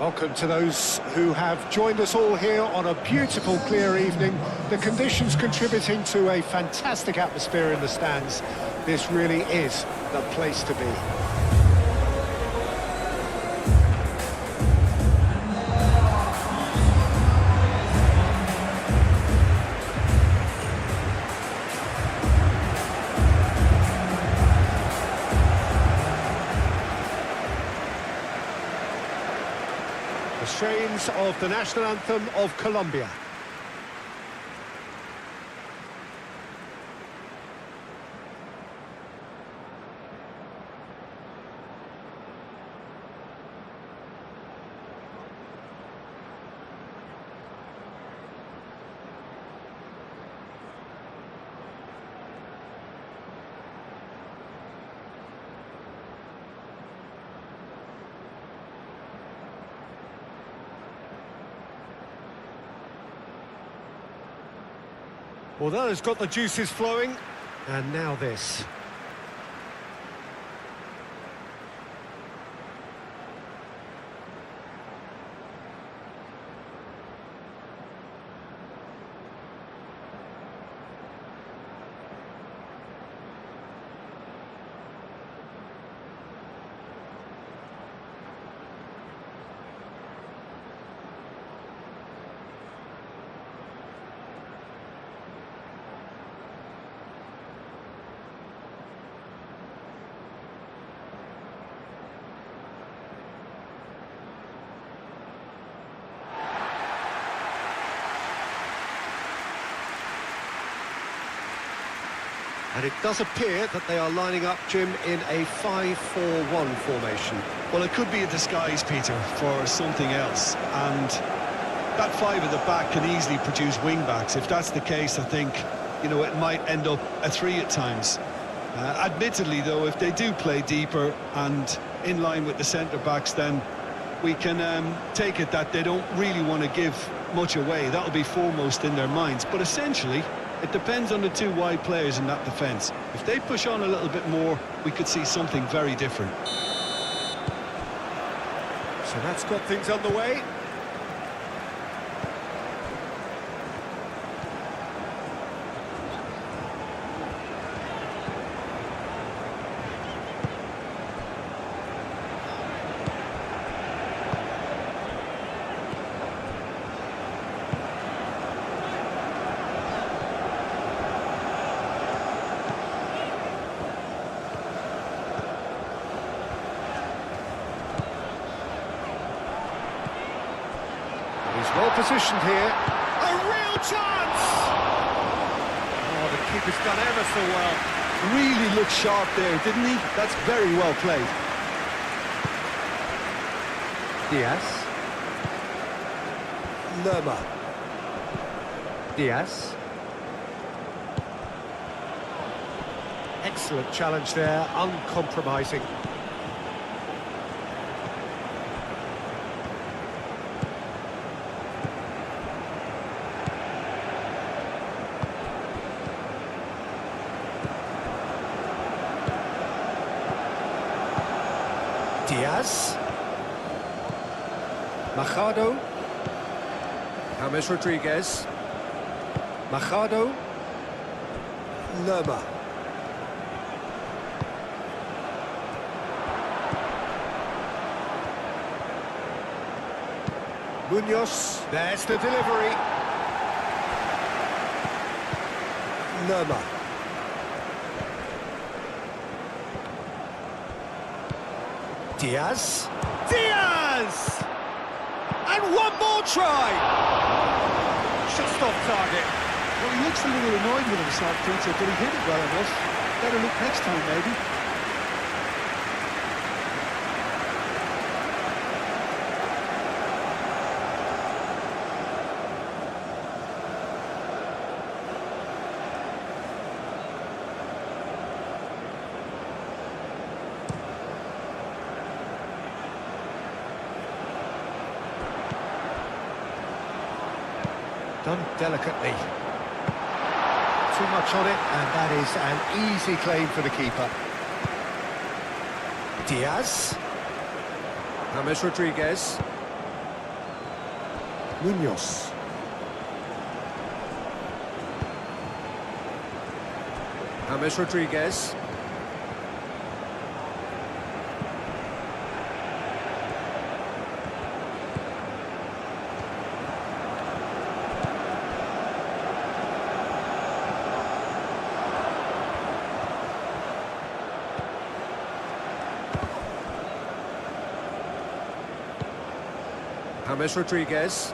Welcome to those who have joined us all here on a beautiful, clear evening. The conditions contributing to a fantastic atmosphere in the stands. This really is the place to be. The strains of the national anthem of Colombia. Well, that has got the juices flowing, and now this. And it does appear that they are lining up, Jim, in a 5-4-1 formation. Well, it could be a disguise, Peter, for something else. And that five at the back can easily produce wing-backs. If that's the case, I think, you know, it might end up a three at times. Admittedly, though, if they do play deeper and in line with the centre-backs, then we can take it that they don't really want to give much away. That'll be foremost in their minds. But essentially, it depends on the two wide players in that defence. If they push on a little bit more, we could see something very different. So that's got things underway. Well positioned here. A real chance! Oh, the keeper's done ever so well. Really looked sharp there, didn't he? That's very well played. Diaz. Lerma. Diaz. Excellent challenge there, uncompromising. Diaz. Machado. James Rodriguez. Machado. Lerma. Munoz. There's the delivery. Lerma. Diaz. Diaz! And one more try! Just off target. Well, he looks a little annoyed with himself, Peter, but he hit it well enough. Better look next time, maybe. Done delicately. Too much on it, and that is an easy claim for the keeper. Diaz. James Rodriguez. Munoz. James Rodriguez. James Rodriguez.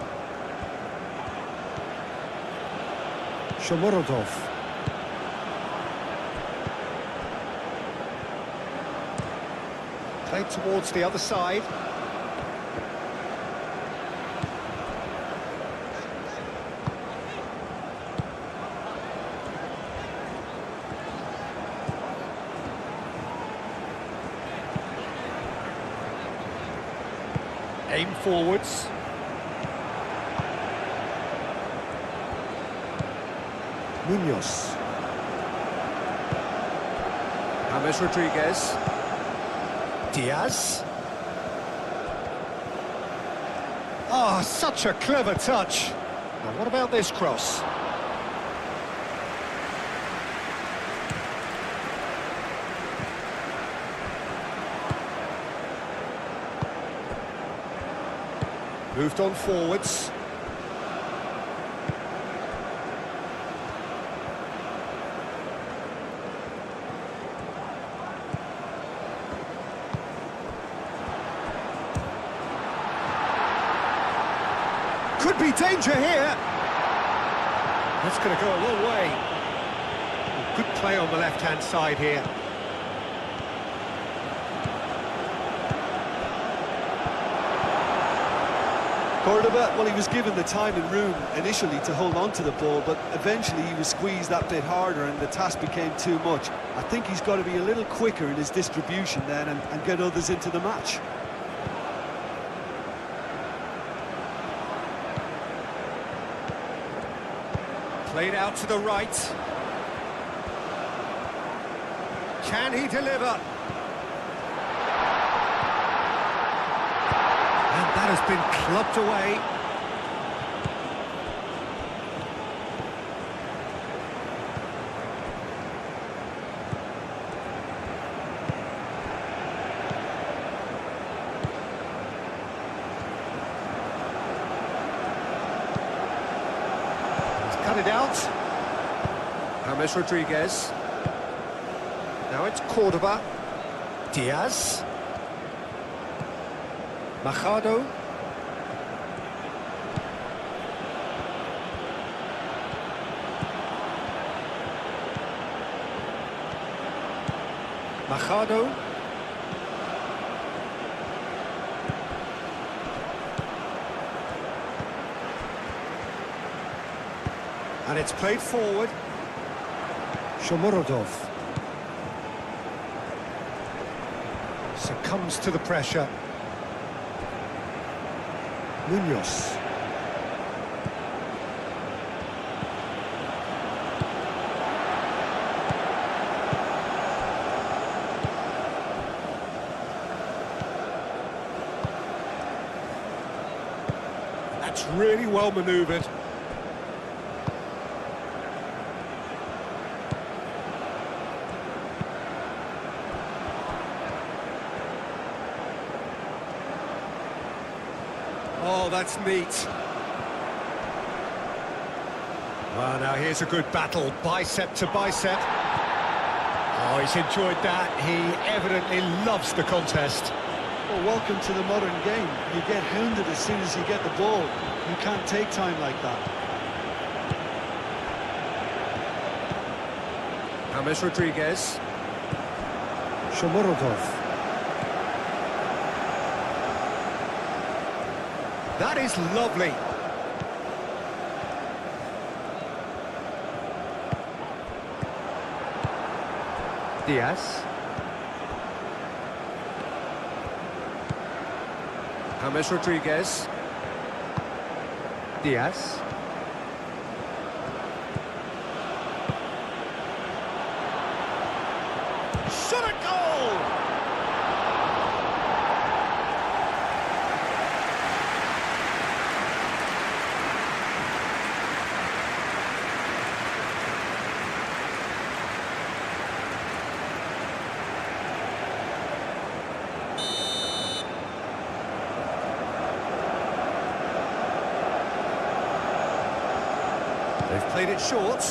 Shomorodov. Played towards the other side. Aim forwards. Munoz. James Rodriguez. Diaz. Oh, such a clever touch. Now, what about this cross? Moved on forwards. Could be danger here. That's going to go a long way. Good play on the left-hand side here. Cordoba, well, he was given the time and room initially to hold on to the ball, but eventually he was squeezed that bit harder and the task became too much. I think he's got to be a little quicker in his distribution then and get others into the match. Played out to the right. Can he deliver? And that has been clubbed away. He's cut it out. James Rodriguez. Now it's Cordoba. Diaz. Machado. Machado. And it's played forward. Shomorodov. Succumbs to the pressure. Munoz. That's really well manoeuvred. Oh, that's neat. Well, now here's a good battle, bicep to bicep. Oh, he's enjoyed that. He evidently loves the contest. Well, welcome to the modern game. You get hounded as soon as you get the ball. You can't take time like that. James Rodriguez. Shomorodov. That is lovely. Diaz. James Rodriguez. Diaz. Shot a goal! Played it short.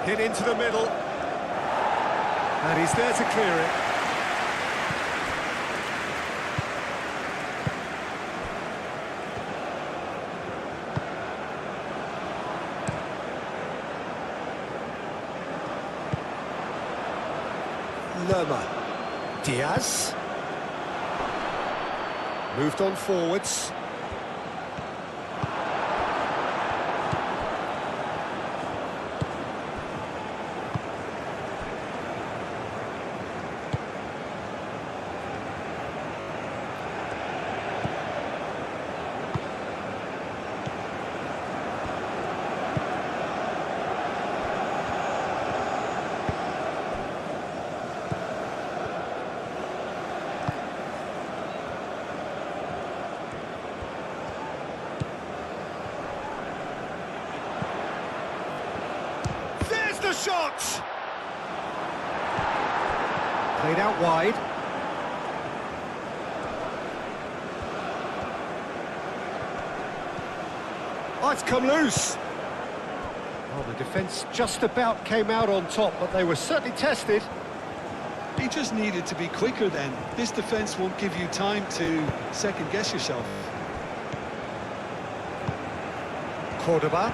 Hit into the middle. And he's there to clear it. Lerma. Diaz. Moved on forwards. Shot! Played out wide. Oh, it's come loose. Oh, the defence just about came out on top, but they were certainly tested. He just needed to be quicker then. This defence won't give you time to second-guess yourself. Cordoba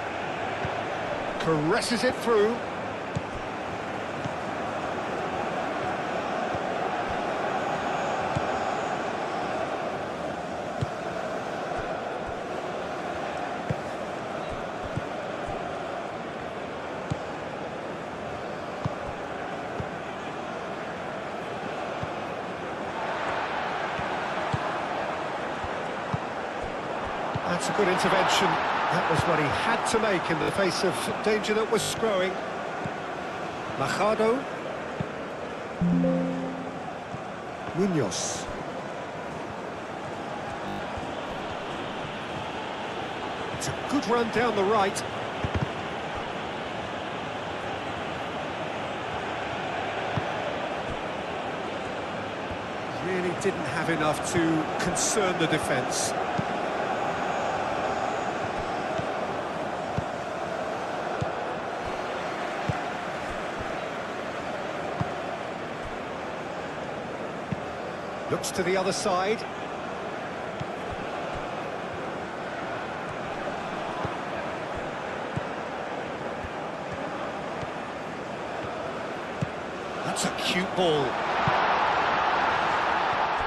caresses it through. That's a good intervention. That was what he had to make in the face of danger that was growing. Machado. Munoz. It's a good run down the right. Really didn't have enough to concern the defence. Looks to the other side. That's a cute ball.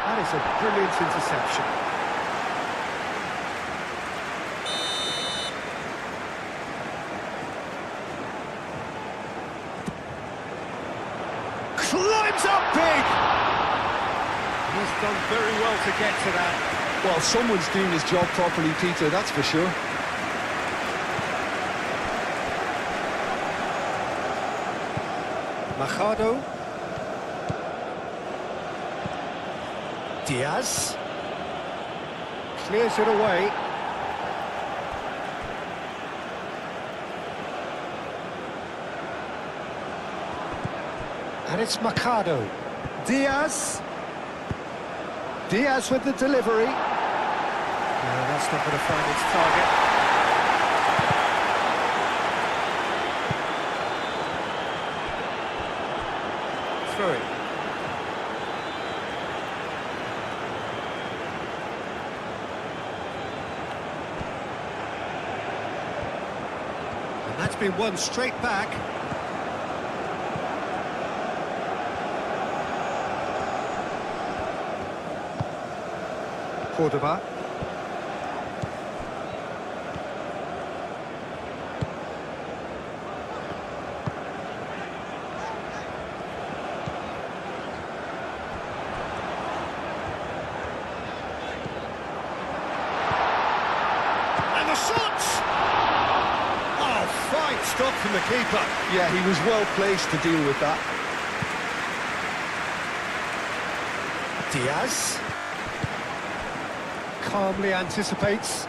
That is a brilliant interception. Climbs up big! He's done very well to get to that. Well, someone's doing his job properly, Peter, that's for sure. Machado. Diaz. Clears it away. And it's Machado. Diaz. Diaz with the delivery. No, that's not going to find its target. Throw it. And that's been won straight back. Cordoba. And the shot! Oh, fine stop from the keeper. Yeah, he was well placed to deal with that. Diaz. Calmly anticipates.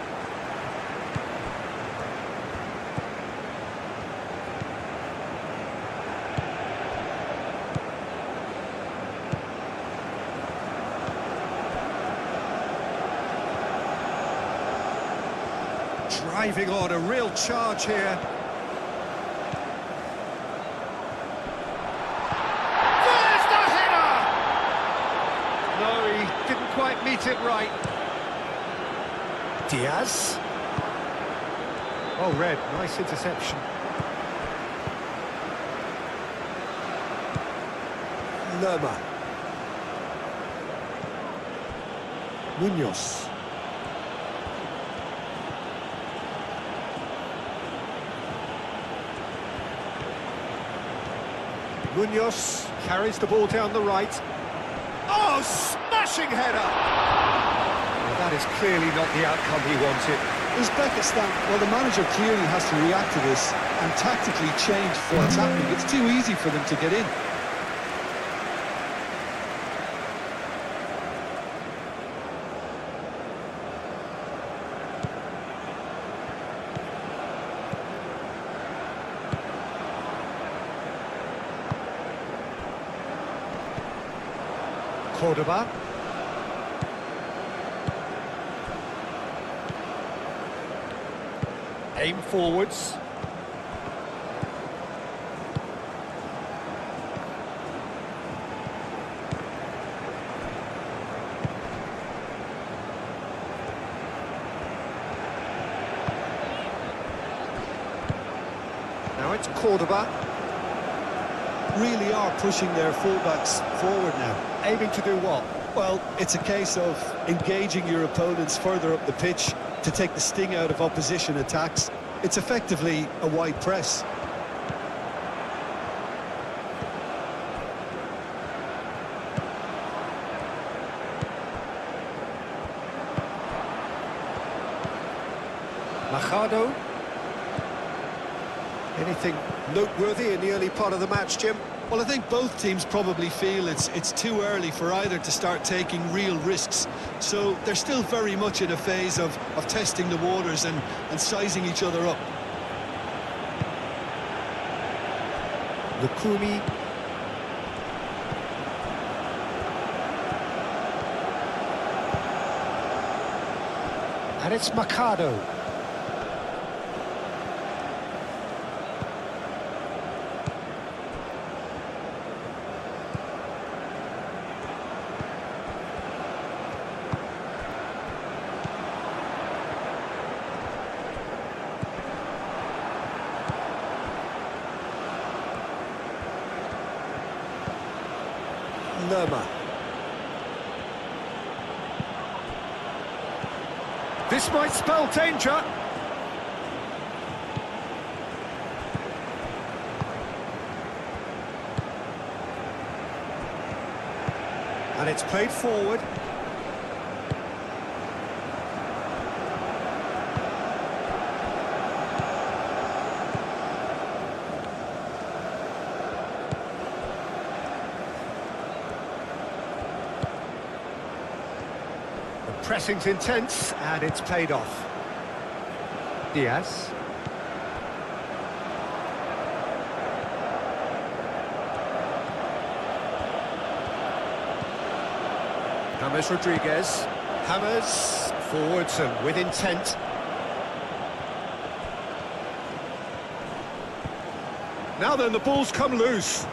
driving on, a real charge here. There's the header! No, he didn't quite meet it right. Diaz. Oh, Red, nice interception. Lerma. Munoz. Munoz carries the ball down the right. Oh, smashing header! Well, that is clearly not the outcome he wanted. Uzbekistan, well, the manager clearly has to react to this and tactically change what's happening. It's too easy for them to get in. Cordoba. Aim forwards. Now it's Cordoba. Really are pushing their fullbacks forward now. Aiming to do what? Well, it's a case of engaging your opponents further up the pitch to take the sting out of opposition attacks. It's effectively a wide press. Machado. Anything noteworthy in the early part of the match, Jim? Well, I think both teams probably feel it's too early for either to start taking real risks. So they're still very much in a phase of testing the waters and sizing each other up. Lukumi. And it's Machado. Lerma. This might spell danger. And it's played forward. Pressing's intense, and it's played off. Diaz. James Rodriguez. Hammers forwards and with intent. Now then, the ball's come loose.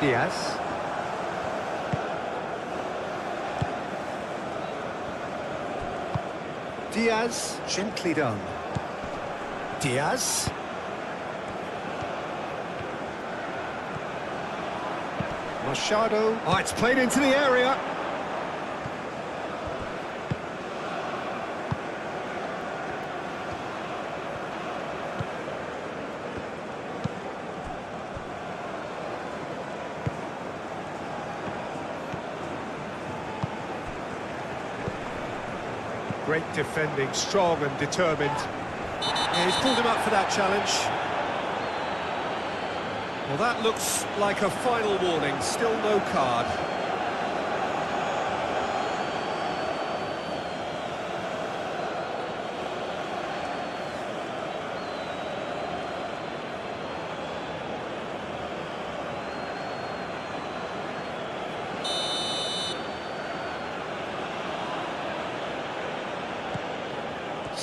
Diaz. Diaz, gently done. Diaz. Machado. Oh, it's played into the area. Great defending, strong and determined. Yeah, he's pulled him up for that challenge. Well, that looks like a final warning, still no card.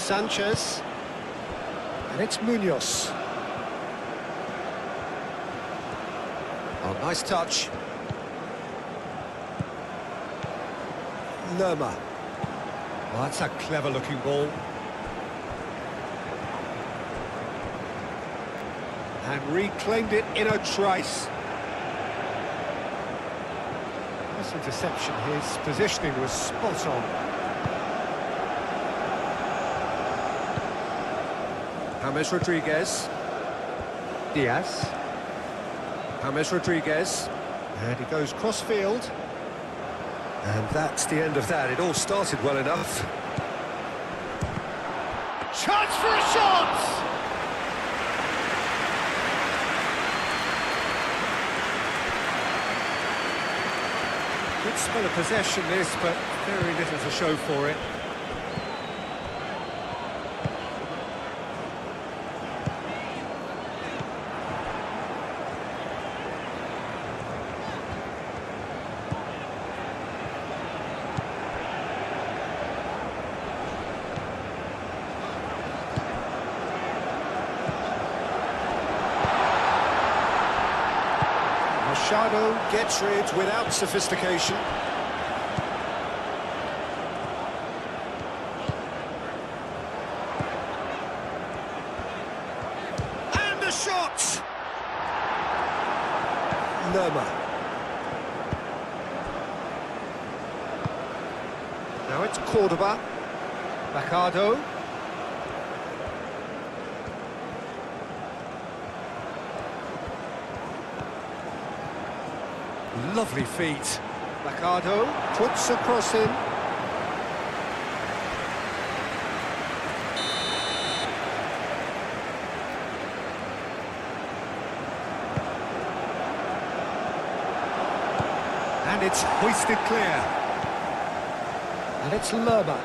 Sanchez. And it's Munoz. Oh, nice touch. Lerma. Well, that's a clever-looking ball. And reclaimed it in a trice. This interception, his positioning was spot on. James Rodriguez. Diaz. James Rodriguez. And he goes cross-field. And that's the end of that. It all started well enough. Chance for a shot! Good spell of possession this, but very little to show for it. Machado gets rid without sophistication. And the shot! Lerma. Now it's Cordoba. Baccardo. Lovely feet. Baccardo puts a cross in. And it's hoisted clear. And it's Lerma.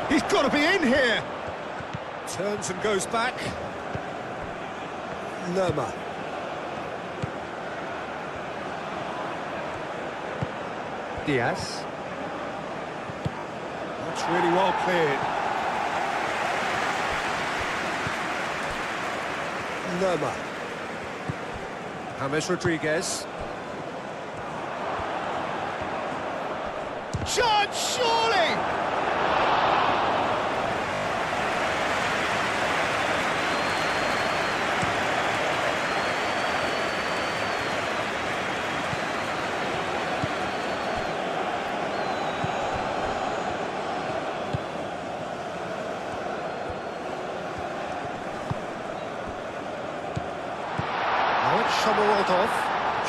He's got to be in here. Turns and goes back. Lerma. Diaz. That's really well cleared. Lerma. James Rodriguez. Shot, surely!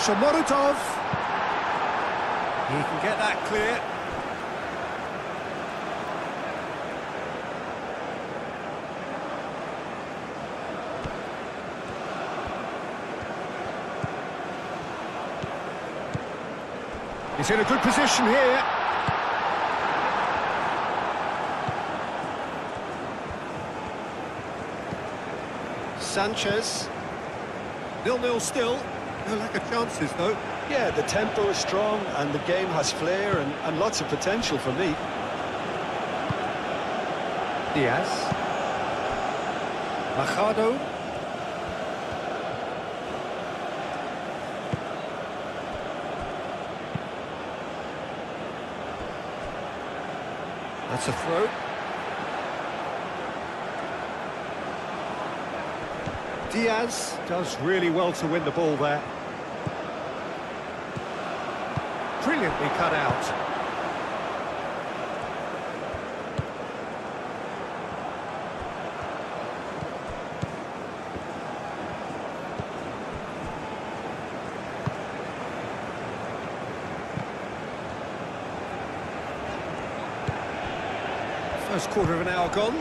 Shomorodov. He can get that clear. He's in a good position here. Sanchez. 0-0 still. No lack of chances, though. Yeah, the tempo is strong and the game has flair and lots of potential for me. Diaz. Machado. That's a throw. Diaz does really well to win the ball there. Brilliantly cut out. First quarter of an hour gone.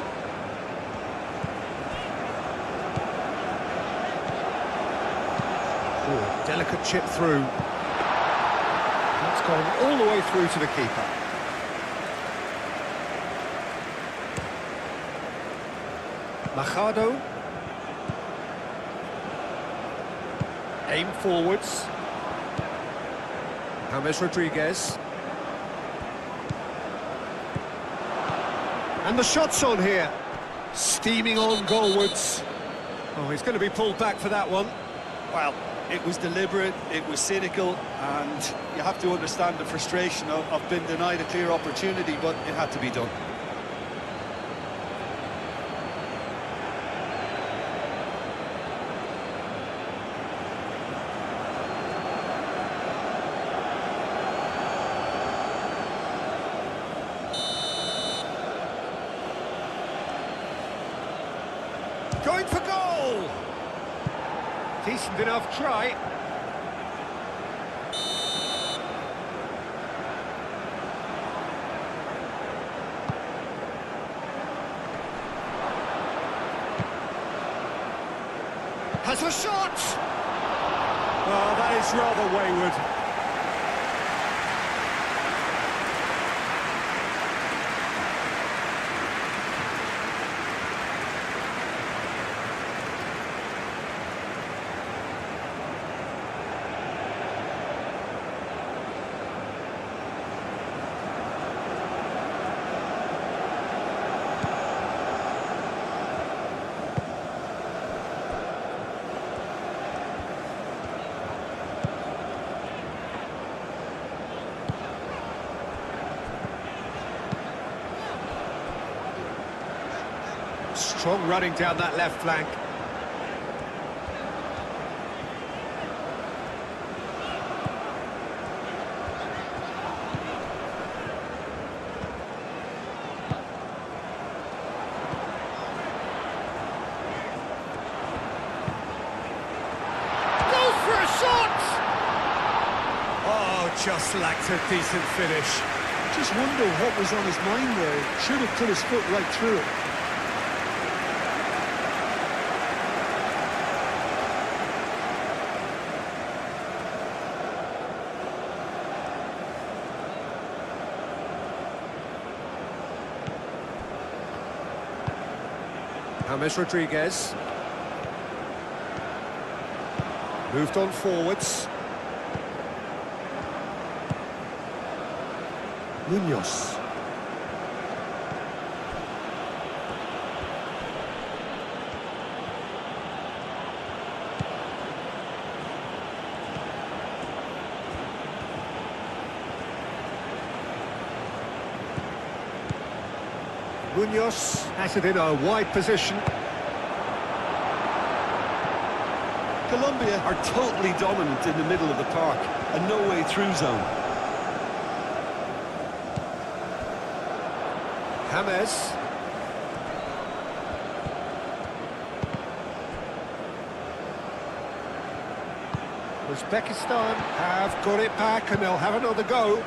Ooh, delicate chip through. That's gone all the way through to the keeper. Machado. Aim forwards. James Rodriguez. And the shot's on here. Steaming on goalwards. Oh, he's going to be pulled back for that one. Well, it was deliberate, it was cynical, and you have to understand the frustration of being denied a clear opportunity, but it had to be done. Going for goal! Decent enough try. Has a shot! Oh, that is rather wayward. Strong running down that left flank. Goes for a shot! Oh, just lacked a decent finish. Just wonder what was on his mind there. Should have put his foot right through it. James Rodriguez. Moved on forwards. Munoz. Munoz has it in a wide position. Colombia are totally dominant in the middle of the park, a no-way through zone. James. Uzbekistan have got it back and they'll have another go.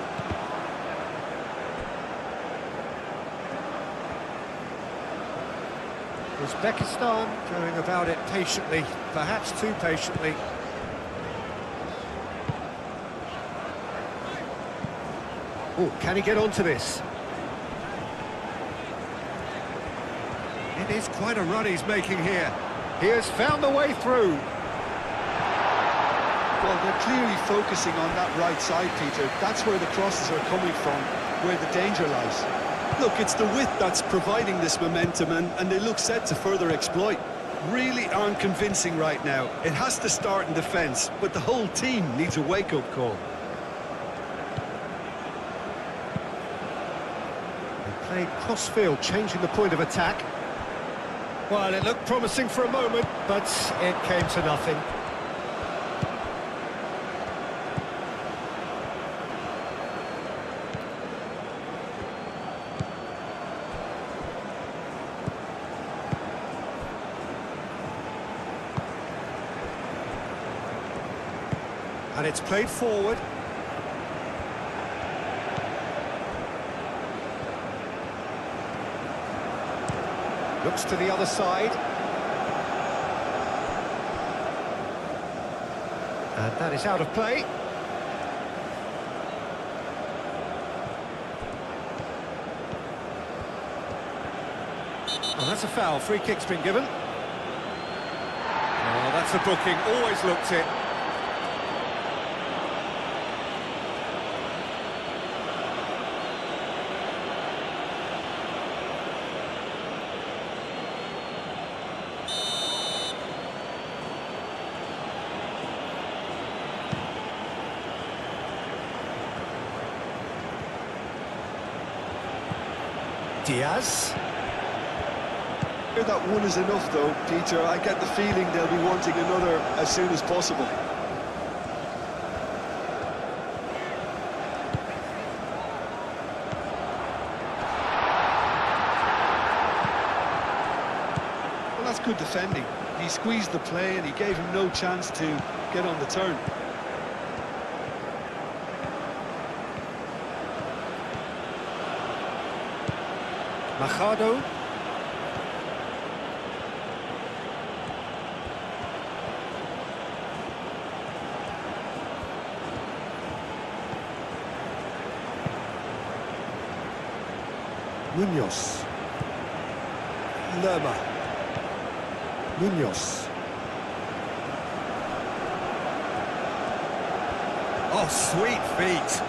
Uzbekistan going about it patiently, perhaps too patiently. Oh, can he get onto this? It is quite a run he's making here. He has found the way through. Well, they're clearly focusing on that right side, Peter. That's where the crosses are coming from, where the danger lies. Look, it's the width that's providing this momentum, and they look set to further exploit. Really aren't convincing right now. It has to start in defence, but the whole team needs a wake-up call. They played cross-field, changing the point of attack. Well, it looked promising for a moment, but it came to nothing. And it's played forward. Looks to the other side. And that is out of play. Oh, that's a foul. Free kick's been given. Oh, that's a booking. Always looked it. Diaz. That one is enough though, Peter. I get the feeling they'll be wanting another as soon as possible. Well, that's good defending. He squeezed the play and he gave him no chance to get on the turn. Machado. Munoz. Lerma. Munoz. Oh, sweet feet.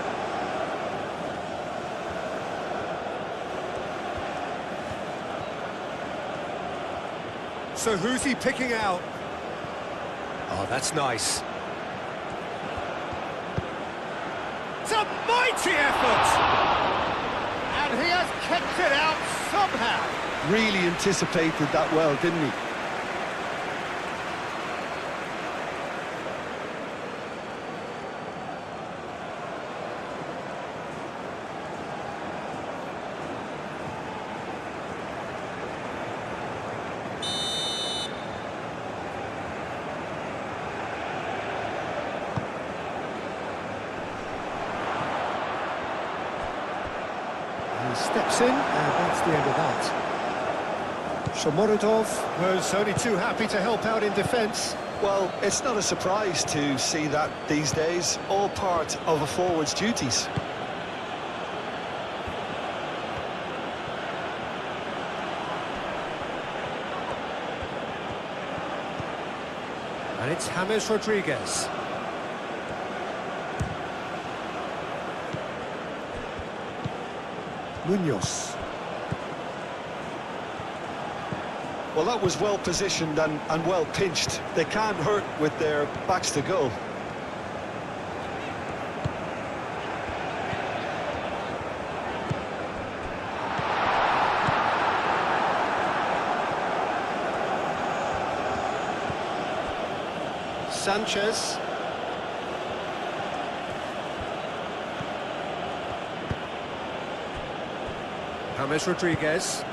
So who's he picking out? Oh, that's nice. It's a mighty effort! And he has kicked it out somehow. Really anticipated that well, didn't he? He steps in, and that's the end of that. Shomorodov was only too happy to help out in defence. Well, it's not a surprise to see that these days, all part of a forward's duties. And it's James Rodriguez. Munoz. Well, that was well positioned and well pinched. They can't hurt with their backs to goal. Sanchez. James Rodriguez.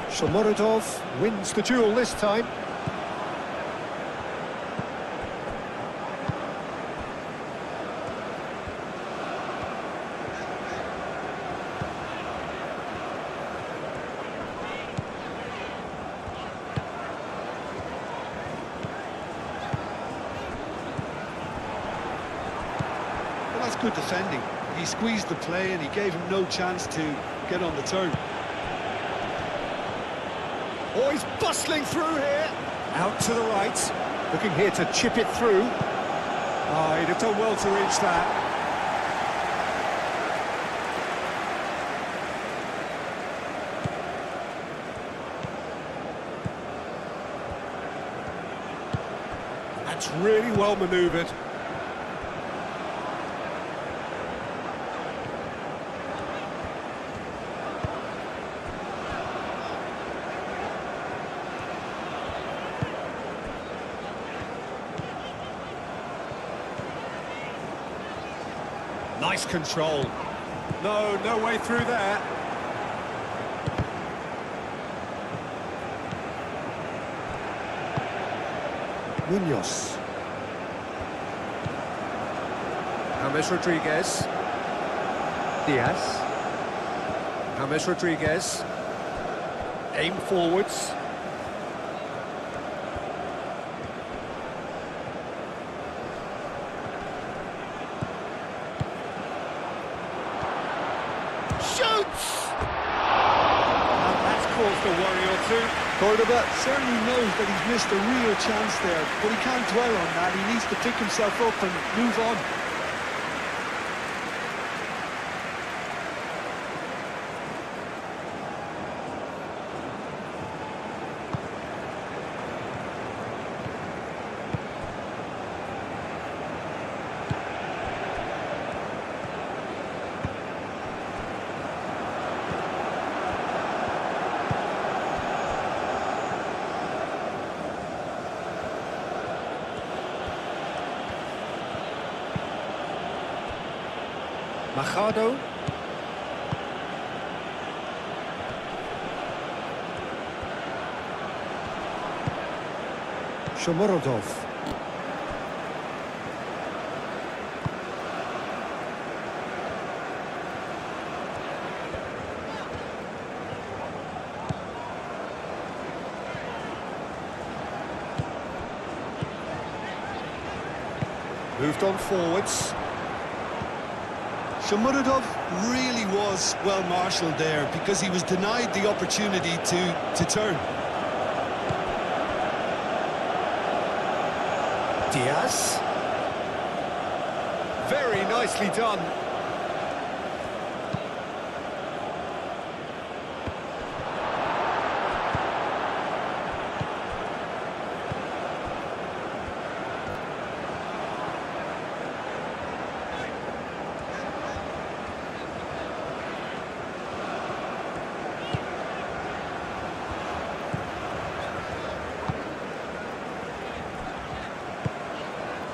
Shomorodov wins the duel this time. Well, that's good defending. He squeezed the play and he gave him no chance to get on the turn. Oh, he's bustling through here. Out to the right. Looking here to chip it through. Oh, he'd have done well to reach that. That's really well manoeuvred. Nice control. No way through there. Munoz. James Rodriguez. Diaz. James Rodriguez. Aim forwards. Shoots! And that's caused a worry or two. Cordoba certainly knows that he's missed a real chance there, but he can't dwell on that. He needs to pick himself up and move on. Machado. Shomorodov. Moved on forwards. Shomurodov really was well marshalled there because he was denied the opportunity to turn. Diaz. Very nicely done.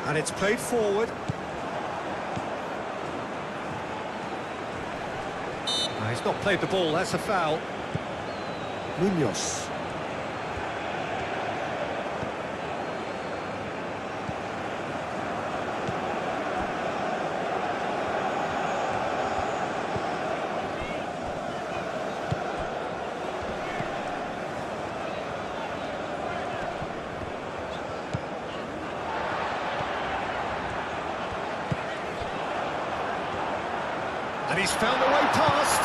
And it's played forward. No, he's not played the ball, that's a foul. Munoz. And he's found the way past.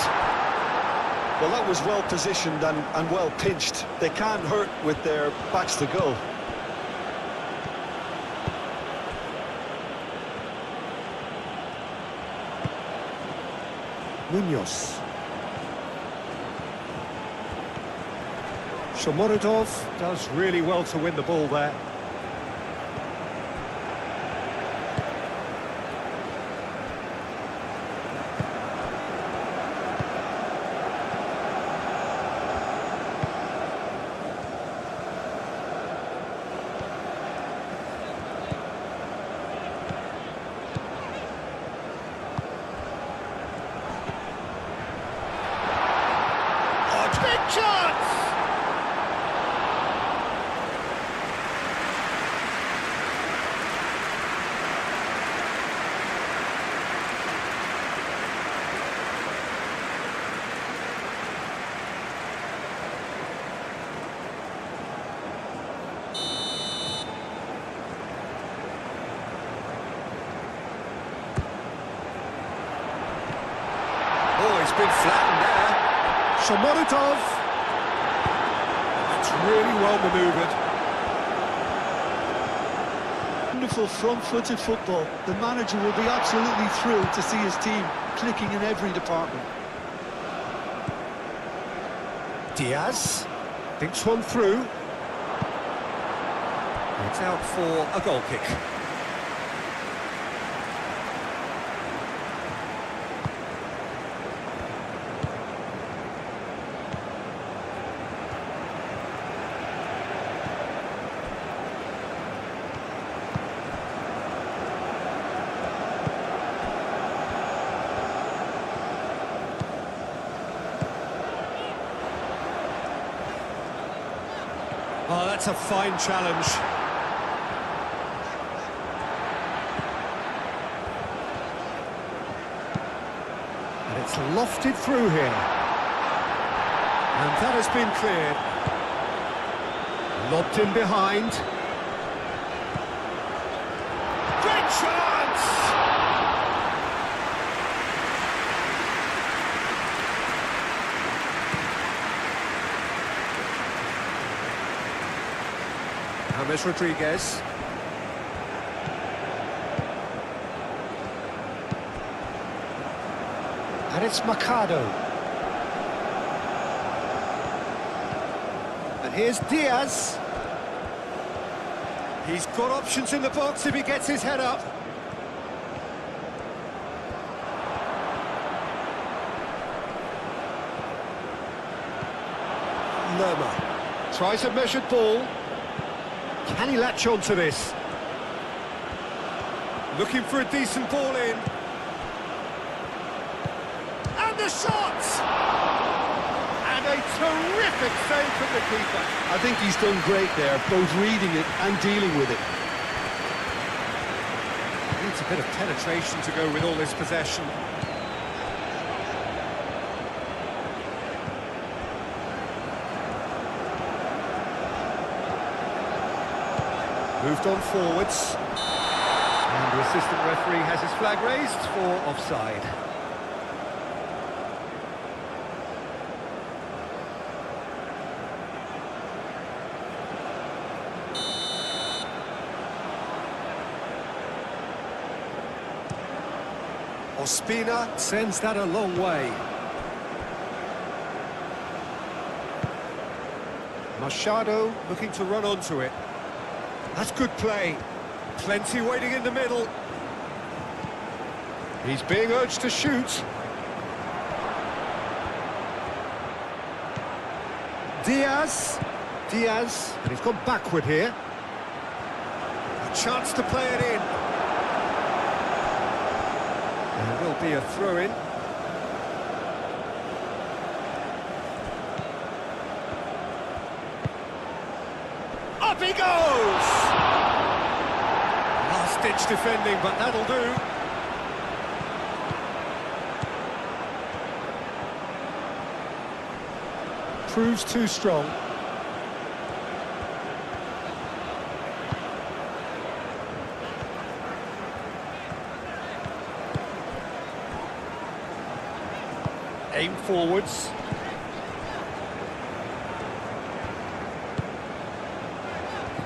Well, that was well positioned and well pinched. They can't hurt with their backs to goal. Munoz. Shomorodov does really well to win the ball there. Chance! Oh, he's been flattened there. Shomorodov. Really well manoeuvred. Wonderful front-footed football. The manager will be absolutely thrilled to see his team clicking in every department. Diaz thinks one through. It's out for a goal kick. Oh, that's a fine challenge. And it's lofted through here. And that has been cleared. Lobbed in behind. Great chance! James Rodriguez. And it's Machado. And here's Diaz. He's got options in the box if he gets his head up. Lerma tries a measured ball. Can he latch on to this? Looking for a decent ball in. the shot! And a terrific save from the keeper. I think he's done great there, both reading it and dealing with it. Needs a bit of penetration to go with all this possession. Moved on forwards. And the assistant referee has his flag raised for offside. Ospina sends that a long way. Machado looking to run onto it. That's good play. Plenty waiting in the middle. He's being urged to shoot. Diaz. And he's gone backward here. A chance to play it in. There will be a throw-in. Up he goes! Last-ditch defending, but that'll do. Proves too strong. Aim forwards.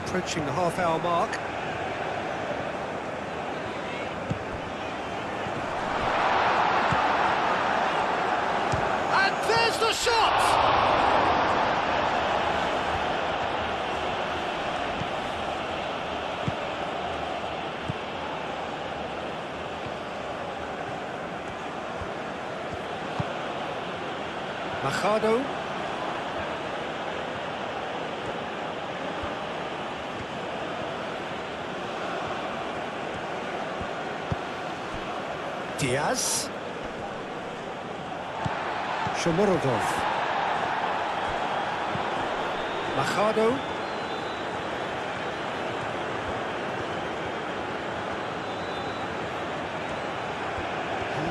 Approaching the half-hour mark. And there's the shot! Machado. Diaz. Shomorodov. Machado.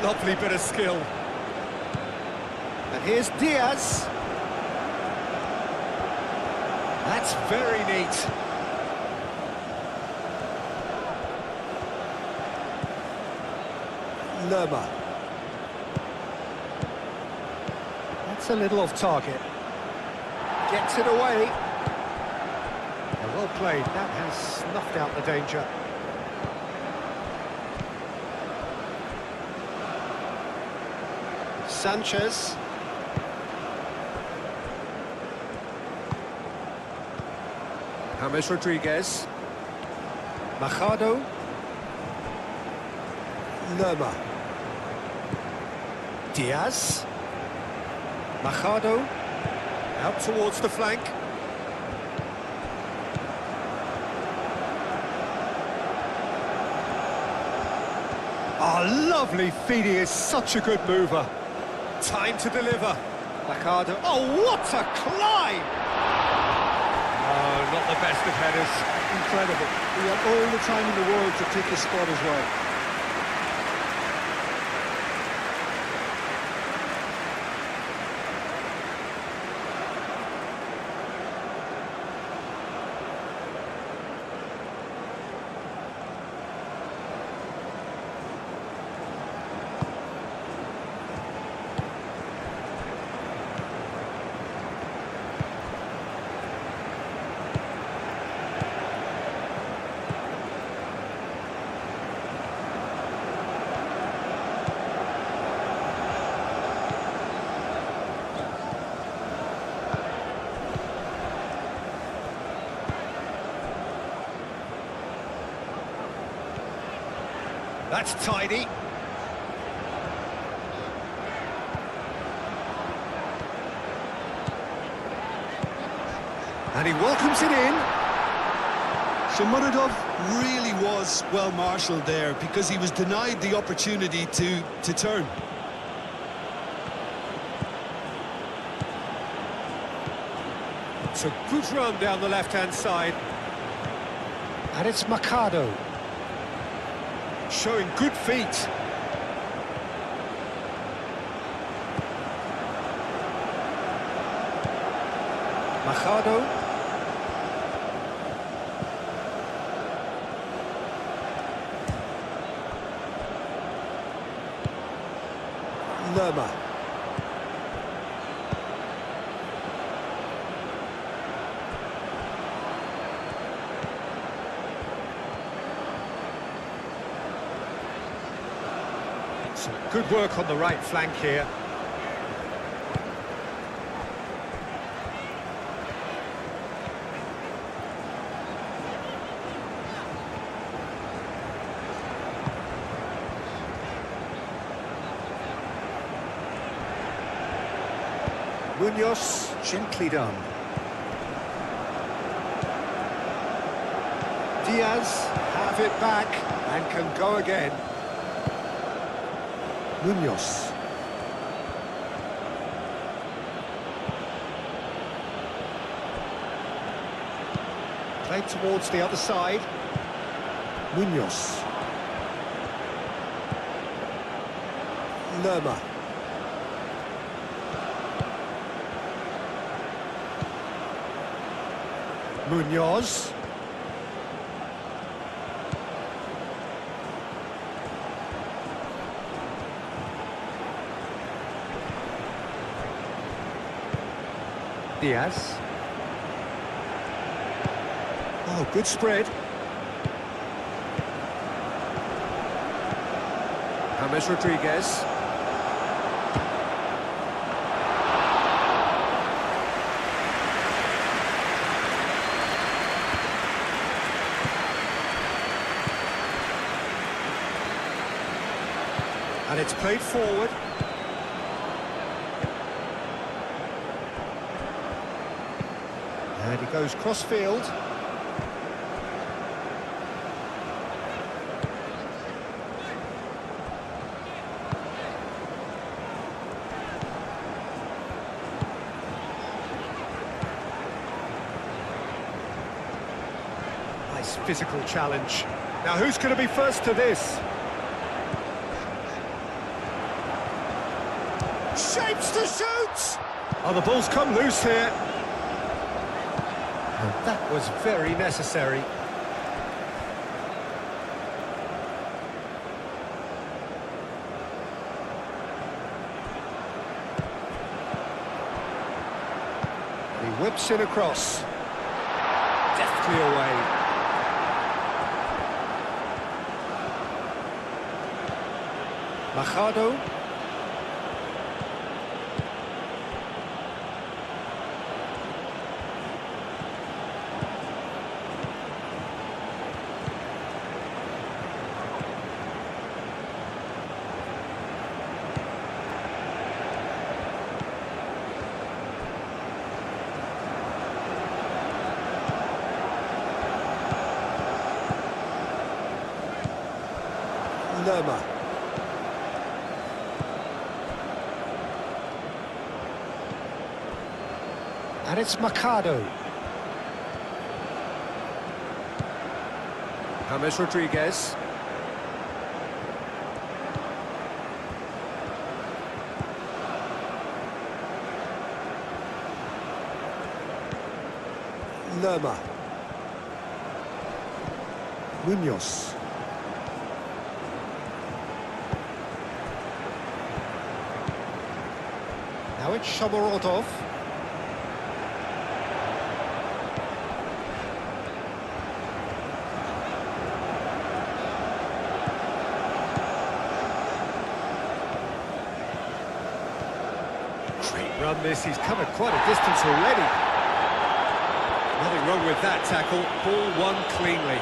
Lovely bit of skill. And here's Diaz. That's very neat. Lerma. That's a little off target. Gets it away. Well played. That has snuffed out the danger. Sanchez. James Rodriguez. Machado. Lerma. Diaz. Machado. Out towards the flank. Oh, lovely feed. He is such a good mover. Time to deliver. Machado. Oh, what a climb! Oh, not the best of headers. Incredible. He had all the time in the world to pick his spot as well. That's tidy. And he welcomes it in. Shomurodov really was well marshalled there because he was denied the opportunity to turn. It's a good run down the left-hand side. And it's Mercado. Showing good feet. Mercado. Lerma. Some good work on the right flank here. Munoz, gently done. Diaz, have it back, and can go again. Munoz. Played towards the other side. Munoz. Lerma. Munoz. Diaz. Oh, good spread. James Rodriguez. And it's played forward. And he goes cross-field. Nice physical challenge. Now who's going to be first to this? Shapes to shoot! Oh, the ball's come loose here. And that was very necessary. He whips it across. Deftly away. Mercado. Lerma. And it's Mercado. James Rodriguez. Lerma. Munoz. Now it's Shomorodov. Great run this, he's covered quite a distance already. Nothing wrong with that tackle, ball won cleanly.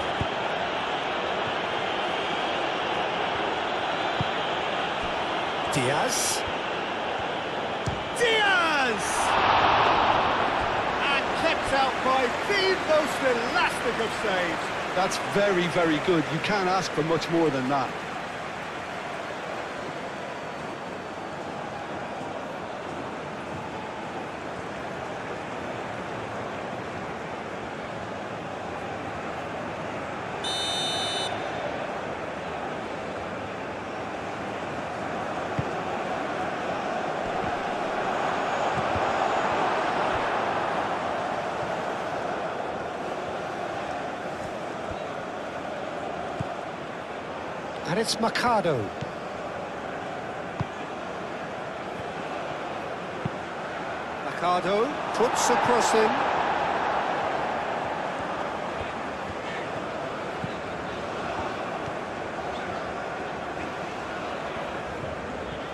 Diaz. Diaz! And kept out by the most elastic of saves. That's very, very good. You can't ask for much more than that. And it's Mercado. Mercado puts a cross in.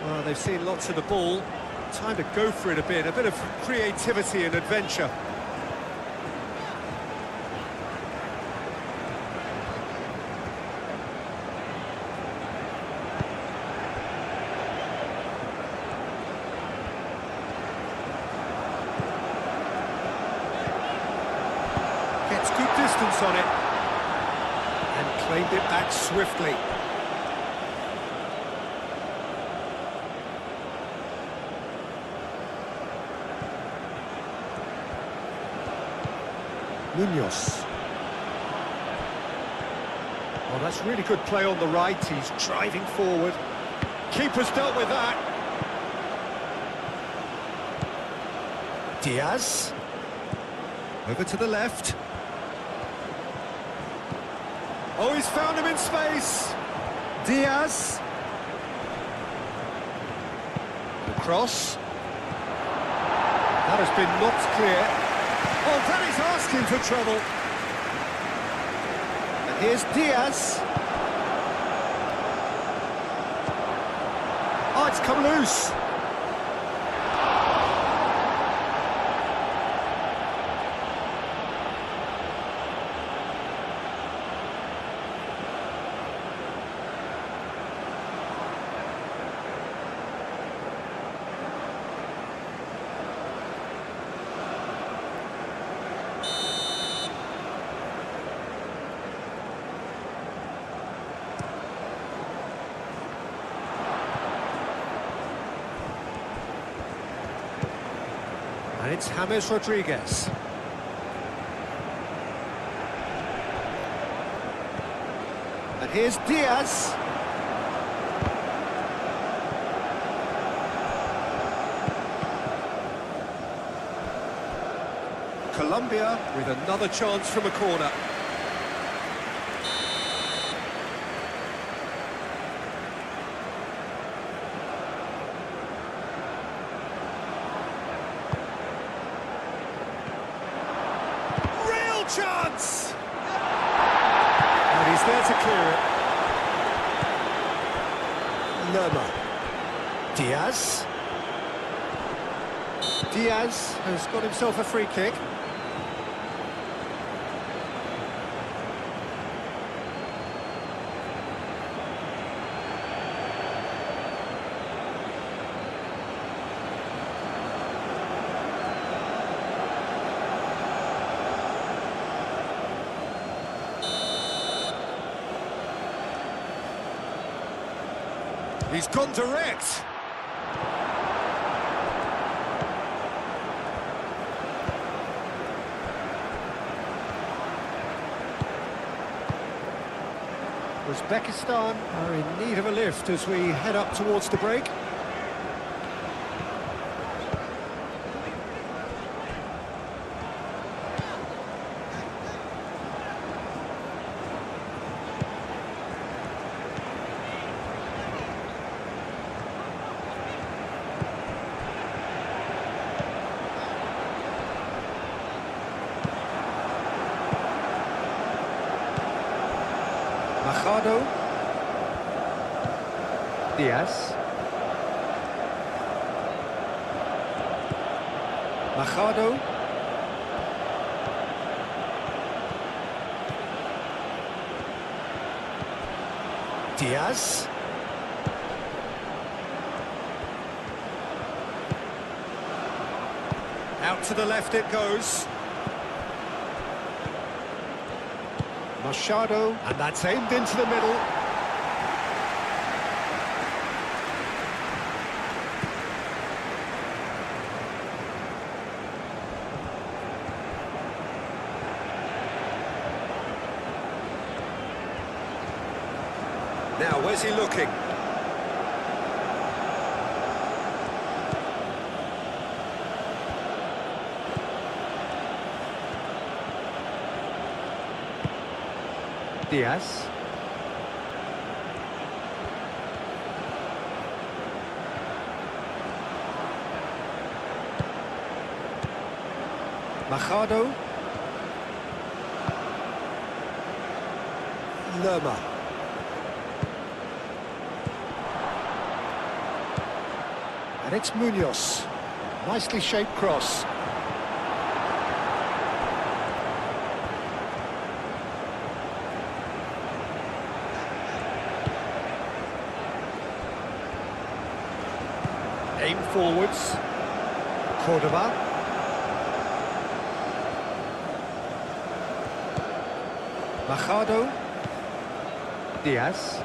Well, they've seen lots of the ball. Time to go for it a bit of creativity and adventure. Gets good distance on it. And claimed it back swiftly. Munoz. Oh, that's really good play on the right. He's driving forward. Keeper's dealt with that. Diaz. Over to the left. Oh, he's found him in space. Diaz. Across. That has been knocked clear. Oh, that is asking for trouble. And here's Diaz. Oh, it's come loose. And it's James Rodriguez. And here's Diaz. Colombia with another chance from a corner. Chance! And he's there to clear it. Lerma. Diaz. Diaz has got himself a free kick. He's gone direct. Uzbekistan are in need of a lift as we head up towards the break. Mercado. Diaz. Mercado. Diaz. Out to the left it goes. Machado, and that's aimed into the middle. Now, where's he looking? Diaz. Machado. Lerma. And it's Munoz. Nicely shaped cross. Aim forwards. Cordoba. Machado. Diaz.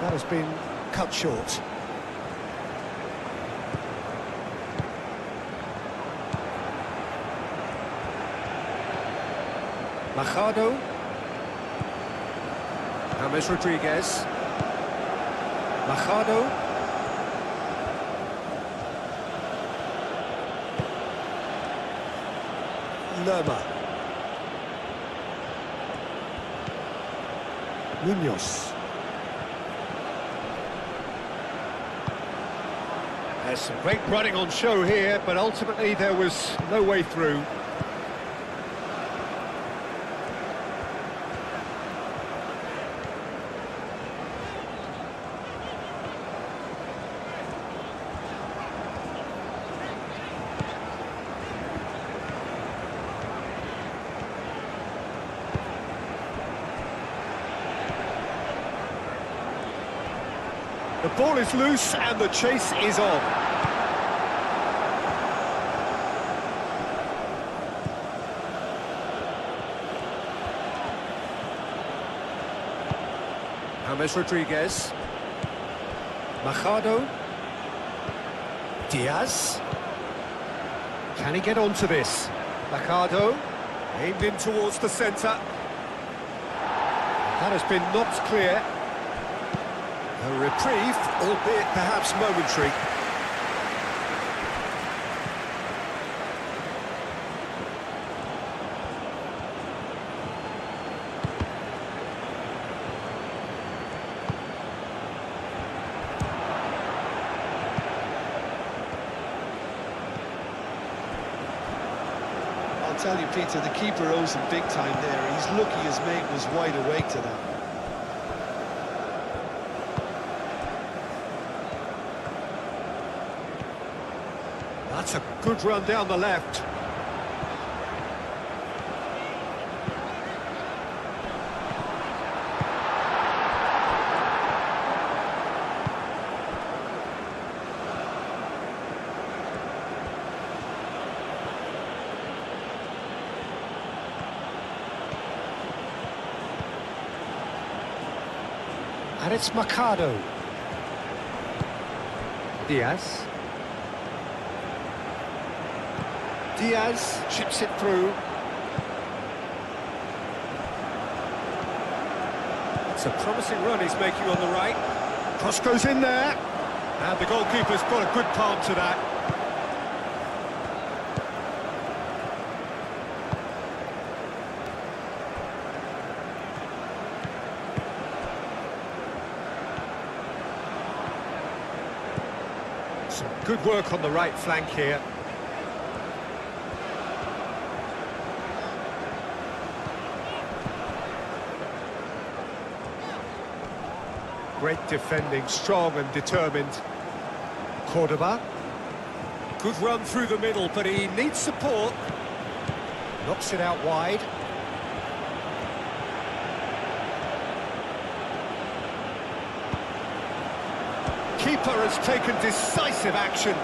That has been cut short. Machado. James Rodriguez. Machado. Lerma. Munoz. There's some great running on show here, but ultimately there was no way through. The ball is loose and the chase is on. James Rodriguez. Machado. Diaz. Can he get onto this? Machado. Aimed in towards the centre. That has been knocked clear. A reprieve, albeit perhaps momentary. I'll tell you, Peter, the keeper owes him big time there. He's lucky his mate was wide awake to that. That's a good run down the left. And it's Machado. Diaz. Diaz chips it through. It's a promising run he's making on the right. Cross goes in there. And the goalkeeper's got a good palm to that. Some good work on the right flank here. Great defending, strong and determined. Cordoba. Good run through the middle, but he needs support. Knocks it out wide. Keeper has taken decisive action.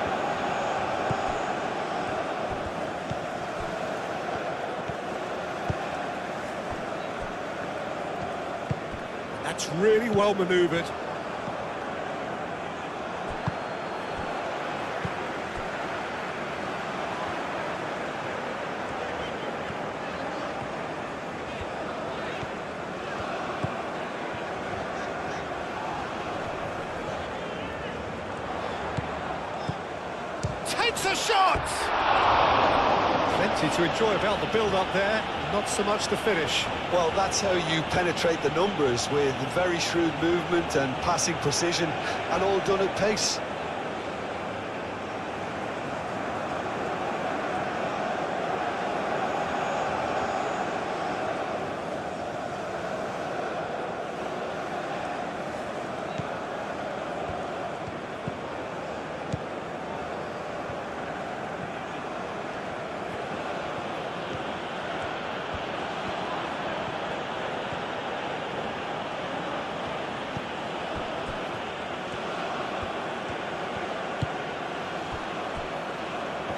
That's really well manoeuvred. It's a shot! Plenty to enjoy about the build-up there, not so much the finish. Well, that's how you penetrate the numbers, with very shrewd movement and passing precision, and all done at pace.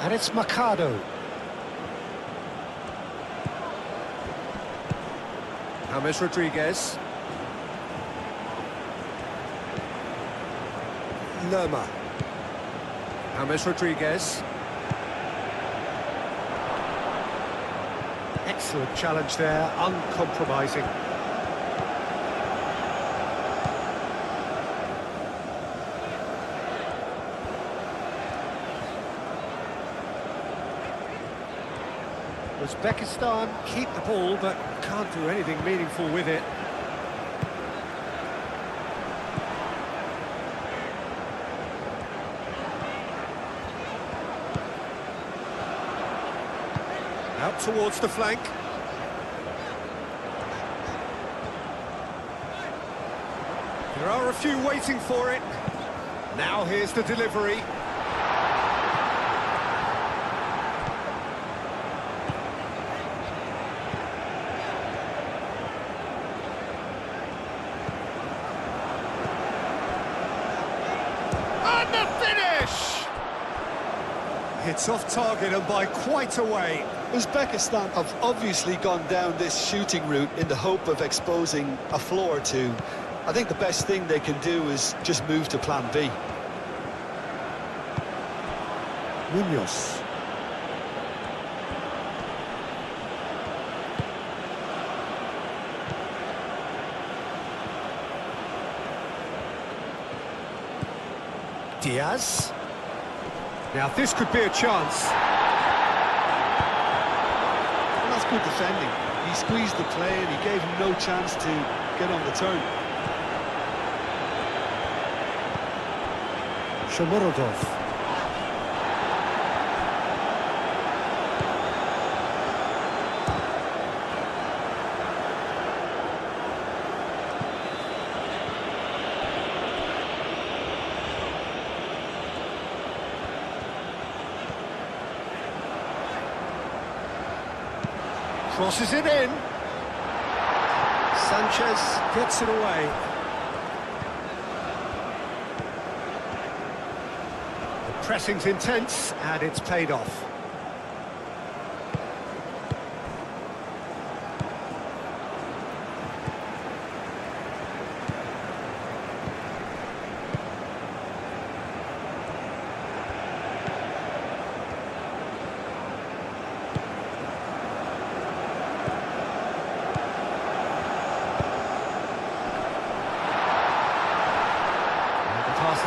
And it's Mercado. James Rodriguez. Lerma. James Rodriguez. Excellent challenge there, uncompromising. Uzbekistan keep the ball, but can't do anything meaningful with it. Out towards the flank. There are a few waiting for it. Now here's the delivery. And the finish! It's off target and by quite a way. Uzbekistan have obviously gone down this shooting route in the hope of exposing a flaw or two. I think the best thing they can do is just move to plan B. Munoz. Diaz. Now this could be a chance. Well, that's good defending. He squeezed the play and he gave him no chance to get on the turn. Shomorodov. Crosses it in. Sanchez gets it away. The pressing's intense and it's paid off.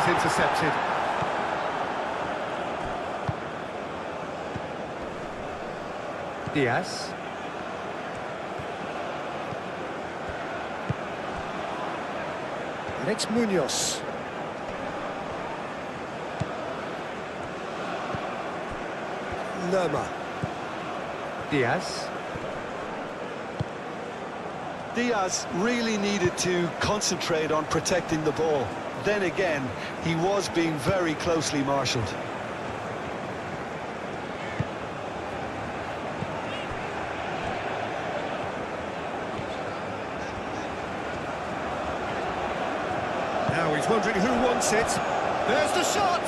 Intercepted. Diaz. And it's Munoz. Lerma. Diaz. Diaz really needed to concentrate on protecting the ball. Then again, he was being very closely marshalled. Now he's wondering who wants it. There's the shot!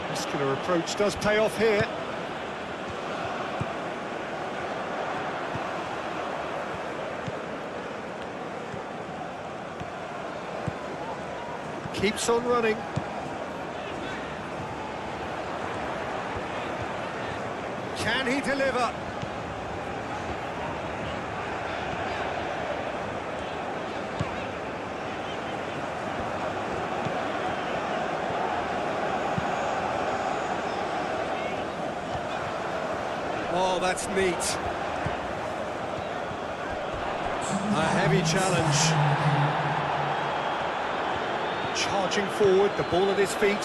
Muscular approach does pay off here. Keeps on running. Can he deliver? Oh, that's neat. A heavy challenge. Charging forward, the ball at his feet.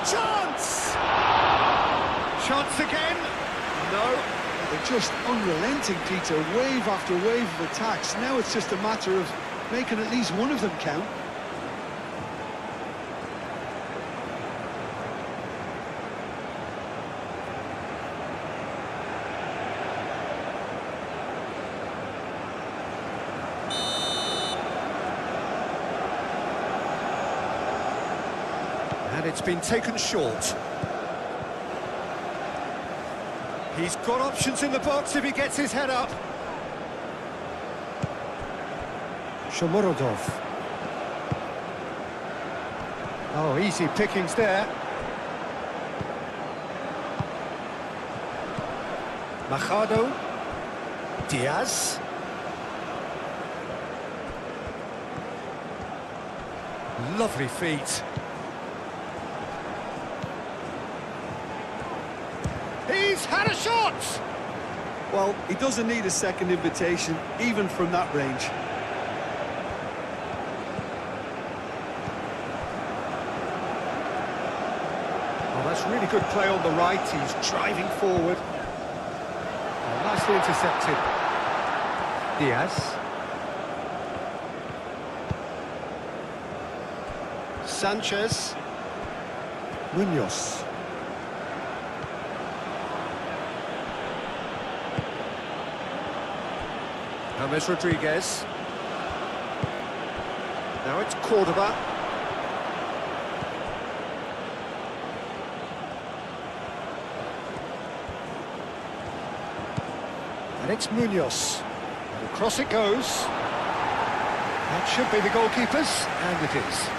Chance! Chance again? No. They're just unrelenting, Peter. Wave after wave of attacks. Now it's just a matter of making at least one of them count. And it's been taken short. He's got options in the box if he gets his head up. Shomorodov. Oh, easy pickings there. Machado. Diaz. Lovely feet. He's had a shot! Well, he doesn't need a second invitation, even from that range. Oh, that's really good play on the right. He's driving forward. Oh, nicely intercepted. Diaz. Sanchez. Munoz. James Rodriguez. Now it's Cordoba. And it's Munoz. And across it goes. That should be the goalkeeper's, and it is.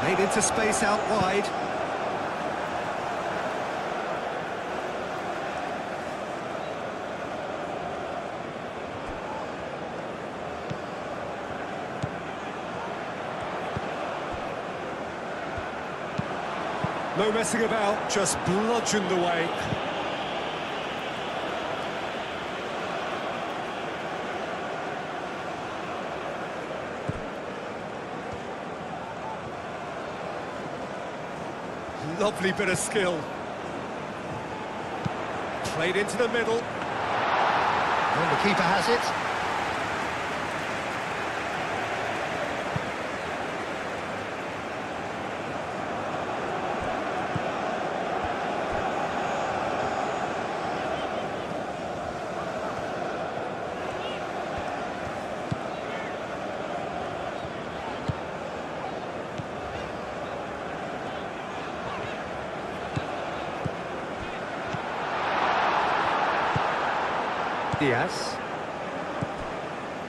Played into space out wide. No messing about, just bludgeoned away. Lovely bit of skill. Played into the middle. And the keeper has it. Diaz.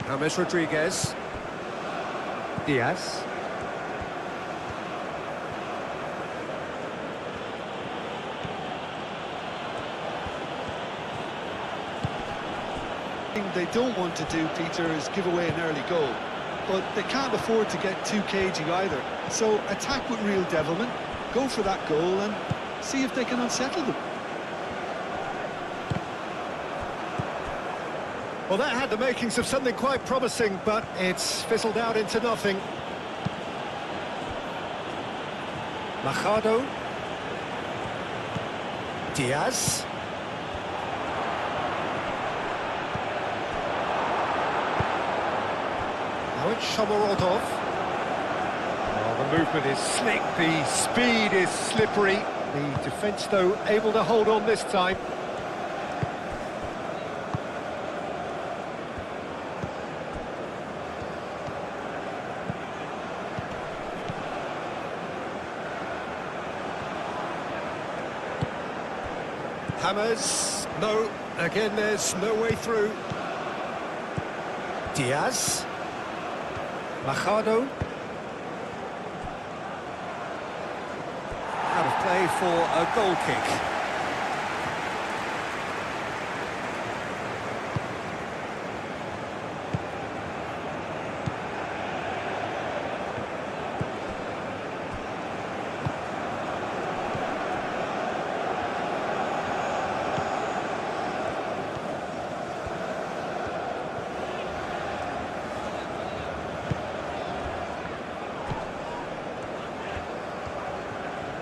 James Rodriguez. Diaz. Thing they don't want to do, Peter, is give away an early goal. But they can't afford to get too cagey either. So attack with real devilment, go for that goal and see if they can unsettle them. Well, that had the makings of something quite promising, but it's fizzled out into nothing. Machado. Diaz. Now it's Shomorodov. Oh, the movement is slick, the speed is slippery. The defence, though, able to hold on this time. Hammers. No. Again, there's no way through. Diaz. Machado. Out of play for a goal kick.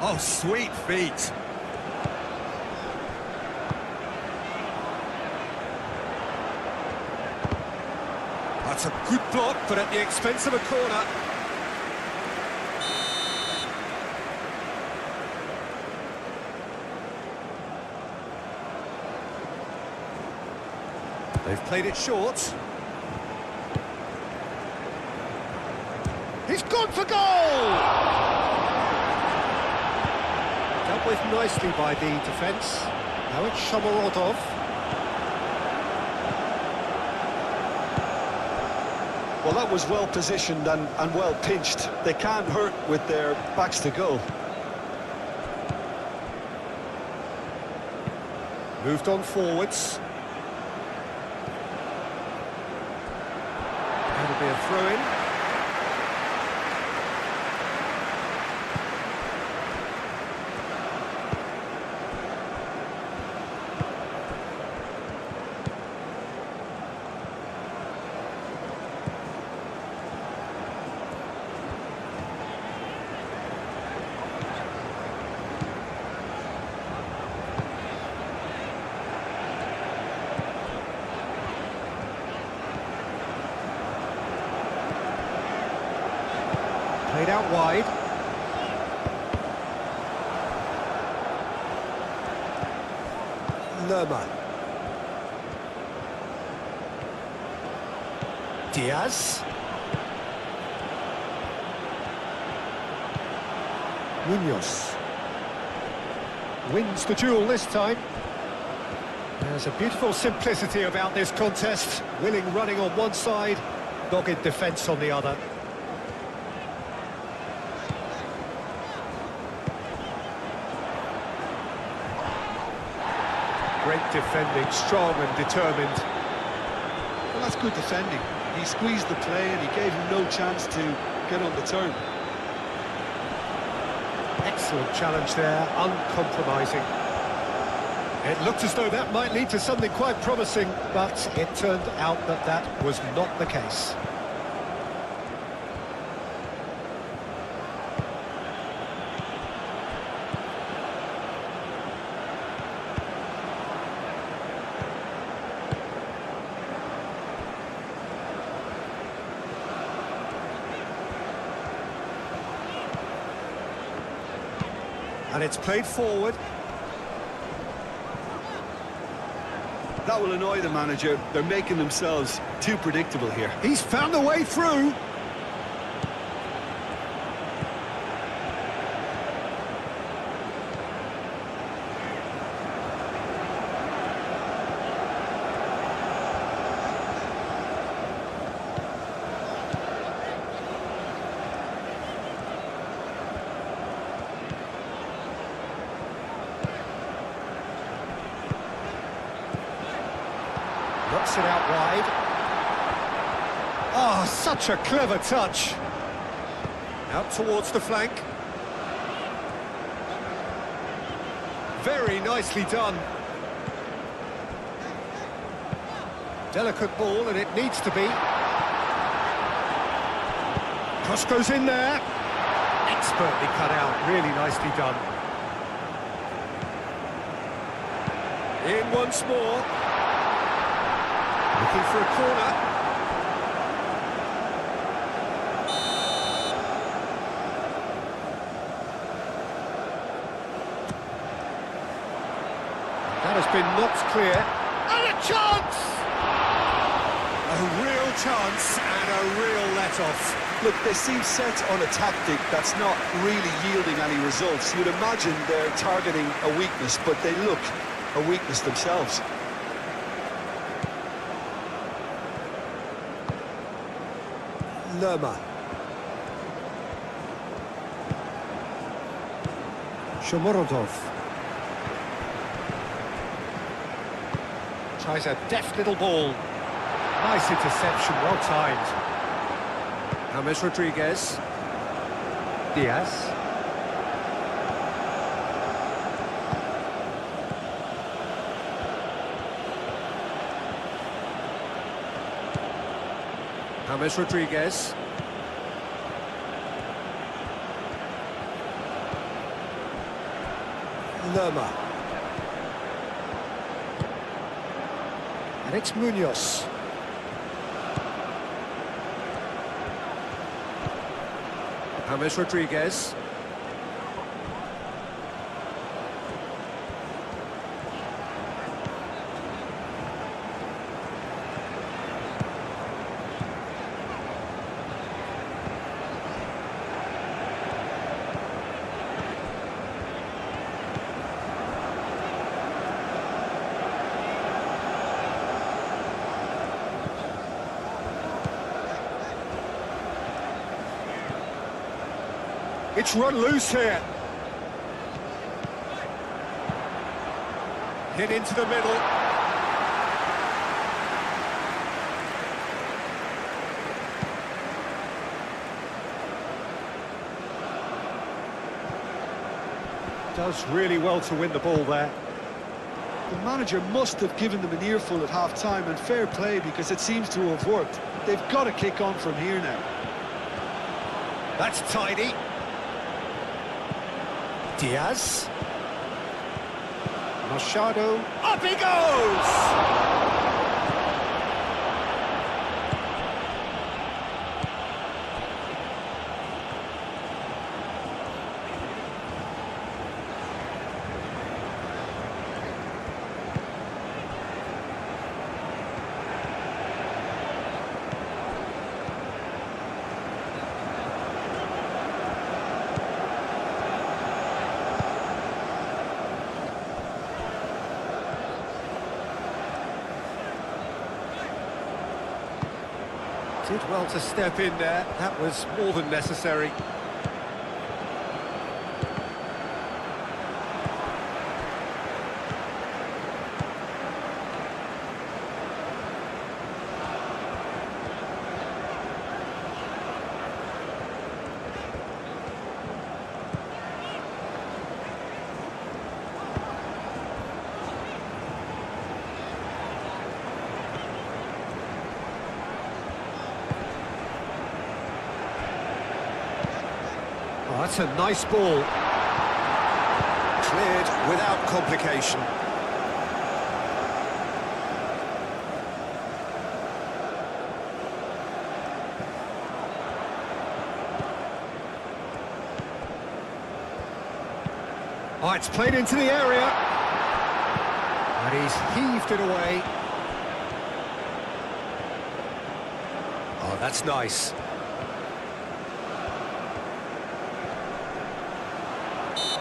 Oh, sweet feet. That's a good block, but at the expense of a corner. They've played it short. He's gone for goal! Dealt with nicely by the defence. Now it's Shomorodov. Well, that was well positioned and well pinched. They can't hurt with their backs to goal. Moved on forwards. That'll be a throw-in. Played out wide. Lerma. Diaz. Munoz. Wins the duel this time. There's a beautiful simplicity about this contest. Willing running on one side, dogged defence on the other. Great defending, strong and determined. Well, that's good defending. He squeezed the play and he gave him no chance to get on the turn. Excellent challenge there, uncompromising. It looked as though that might lead to something quite promising, but it turned out that that was not the case. And it's played forward. That will annoy the manager. They're making themselves too predictable here. He's found a way through. Knocks it out wide. Oh, such a clever touch. Out towards the flank. Very nicely done. Delicate ball, and it needs to be. Cross goes in there. Expertly cut out, really nicely done. In once more. Looking for a corner. That has been knocked clear. And a chance! A real chance and a real let-off. Look, they seem set on a tactic that's not really yielding any results. You'd imagine they're targeting a weakness, but they look a weakness themselves. Lerma. Shomorodov. Tries a deft little ball. Nice interception, well timed. James Rodriguez. Diaz. James Rodriguez. Lerma. And it's Munoz. James Rodriguez. It's run loose here. Hit into the middle. Does really well to win the ball there. The manager must have given them an earful at half-time, and fair play, because it seems to have worked. They've got to kick on from here now. That's tidy. Diaz. Machado. Up he goes! Did well to step in there. That was more than necessary. Oh, that's a nice ball. Cleared without complication. Oh, it's played into the area. And he's heaved it away. Oh, that's nice.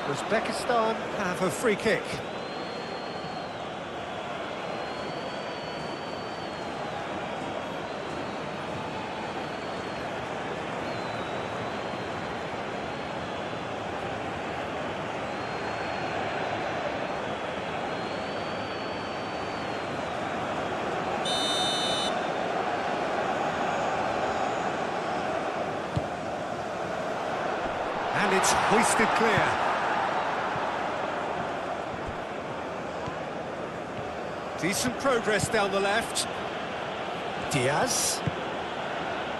Uzbekistan have a free kick. And it's hoisted clear. Decent progress down the left. Diaz.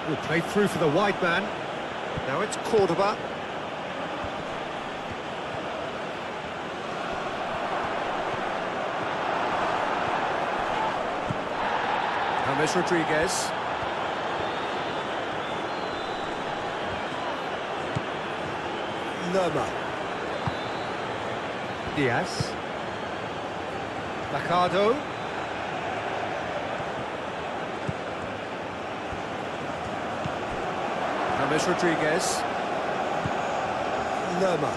Will play through for the wide man. Now it's Cordoba. James Rodriguez. Lerma. Diaz. Machado. James Rodriguez. Lerma.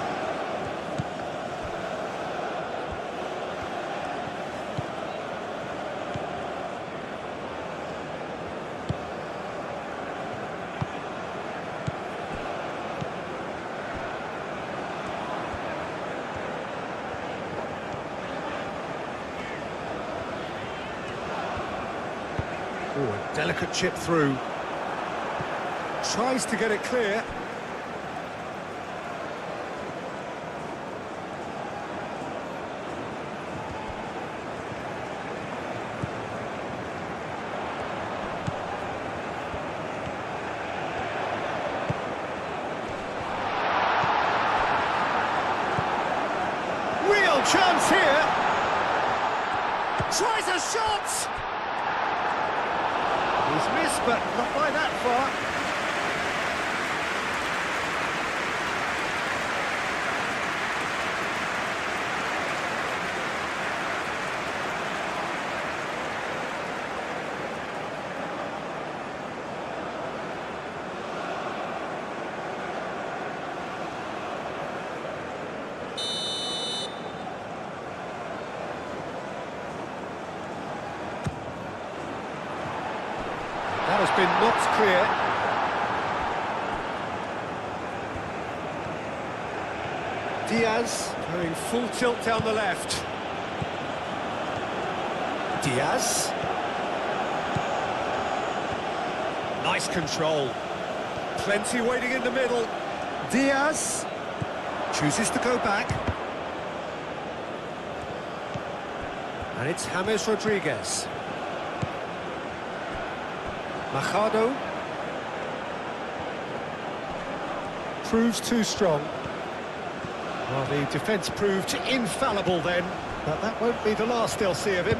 Delicate chip through. Tries to get it clear. Real chance here. Tries a shot. He's missed, but not by that far. That has been knocked clear. Diaz going full tilt down the left. Diaz. Nice control. Plenty waiting in the middle. Diaz chooses to go back. And it's James Rodriguez. Machado proves too strong. Well, the defence proved infallible then, but that won't be the last they'll see of him.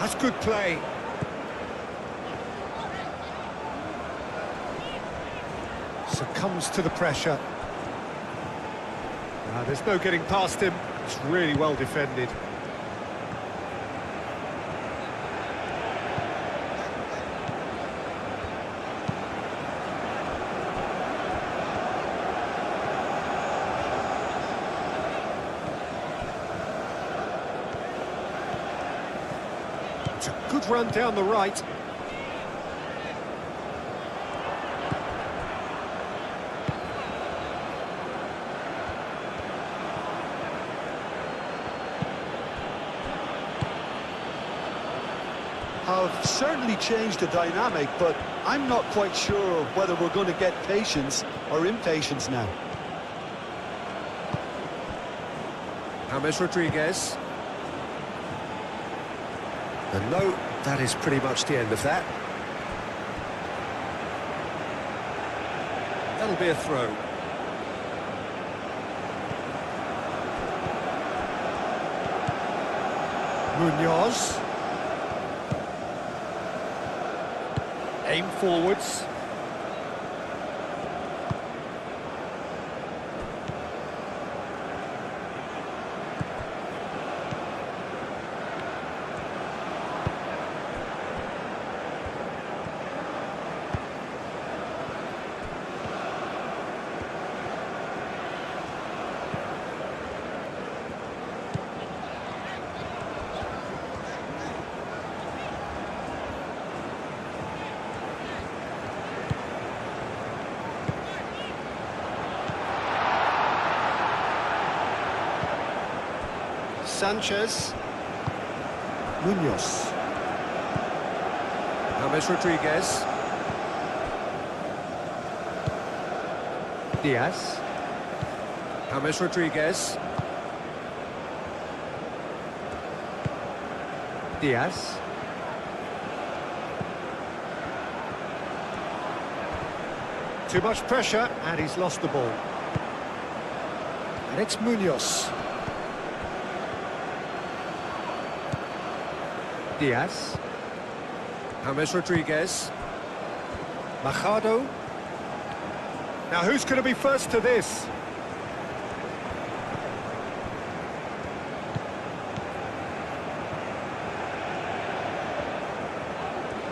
That's good play. Succumbs to the pressure. There's no getting past him. It's really well defended. It's a good run down the right. Have certainly changed the dynamic, but I'm not quite sure whether we're going to get patience or impatience now. James Rodriguez. And no, that is pretty much the end of that. That'll be a throw. Munoz. Aim forwards. Sanchez. Munoz. James Rodriguez. Diaz. James Rodriguez. Diaz. Too much pressure, and he's lost the ball. And it's Munoz. Diaz. James Rodriguez. Machado. Now who's going to be first to this?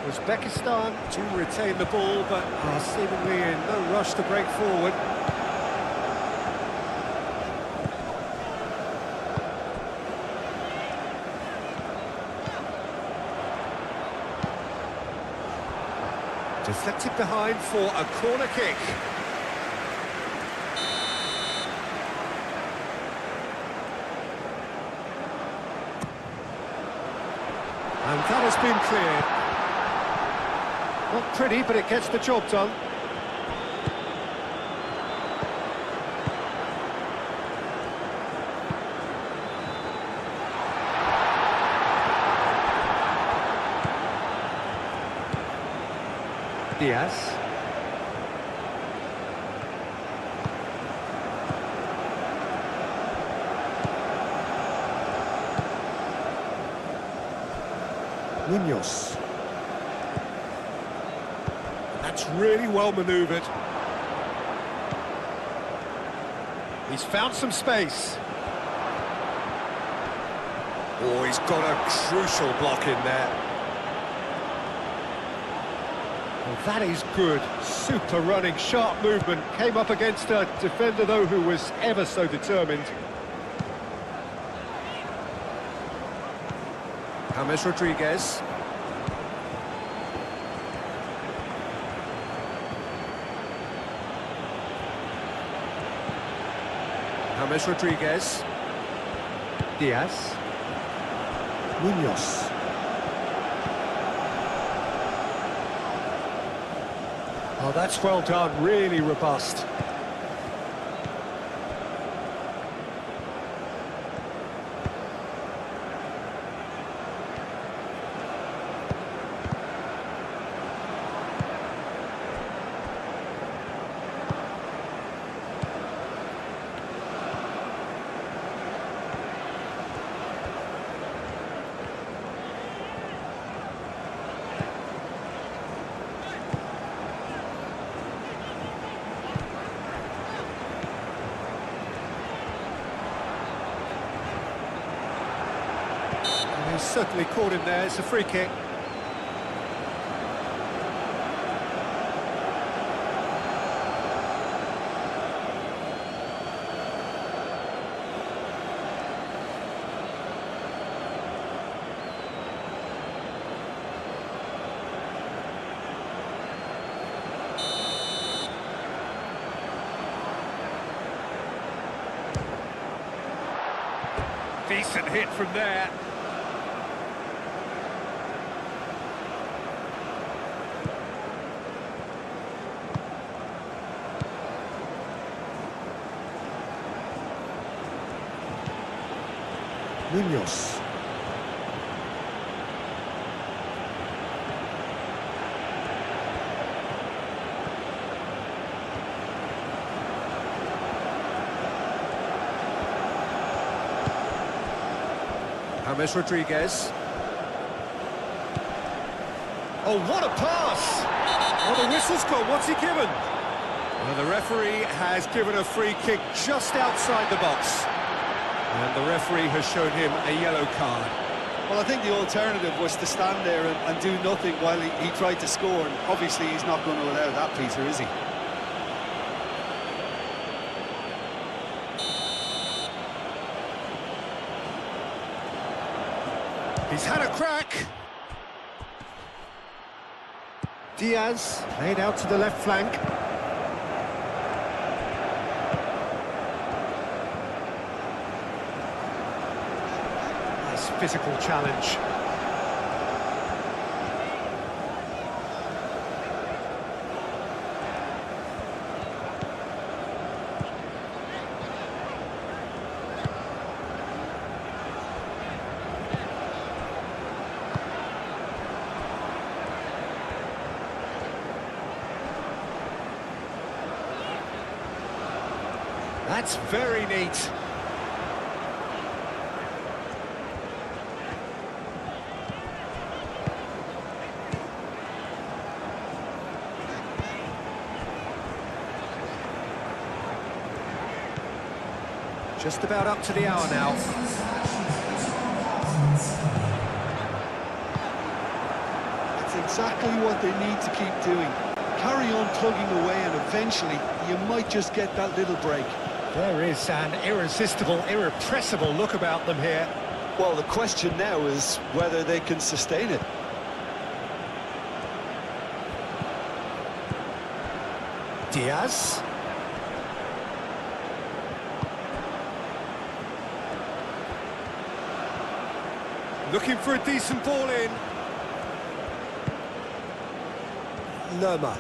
Uzbekistan to retain the ball, but are seemingly in no rush to break forward. Deflected behind for a corner kick. And that has been cleared. Not pretty, but it gets the job done. Diaz. Munoz. That's really well manoeuvred. He's found some space. Oh, he's got a crucial block in there. Well, that is good. Super running, sharp movement. Came up against a defender, though, who was ever so determined. James Rodriguez. James Rodriguez. Diaz. Munoz. Oh, that's well done, really robust. He's certainly caught him there. It's a free kick. Decent hit from there. Munoz. James Rodriguez. Oh, what a pass! Oh, the whistle's gone. What's he given? Well, the referee has given a free kick just outside the box. And the referee has shown him a yellow card. Well, I think the alternative was to stand there and do nothing while he tried to score. And obviously, he's not going to allow that, Peter, is he? He's had a crack. Diaz laid out to the left flank. Nice physical challenge. That's very neat. Just about up to the hour now. That's exactly what they need to keep doing. Carry on plugging away and eventually you might just get that little break. There is an irresistible, irrepressible look about them here. Well, the question now is whether they can sustain it. Diaz. Looking for a decent ball in. Lerma.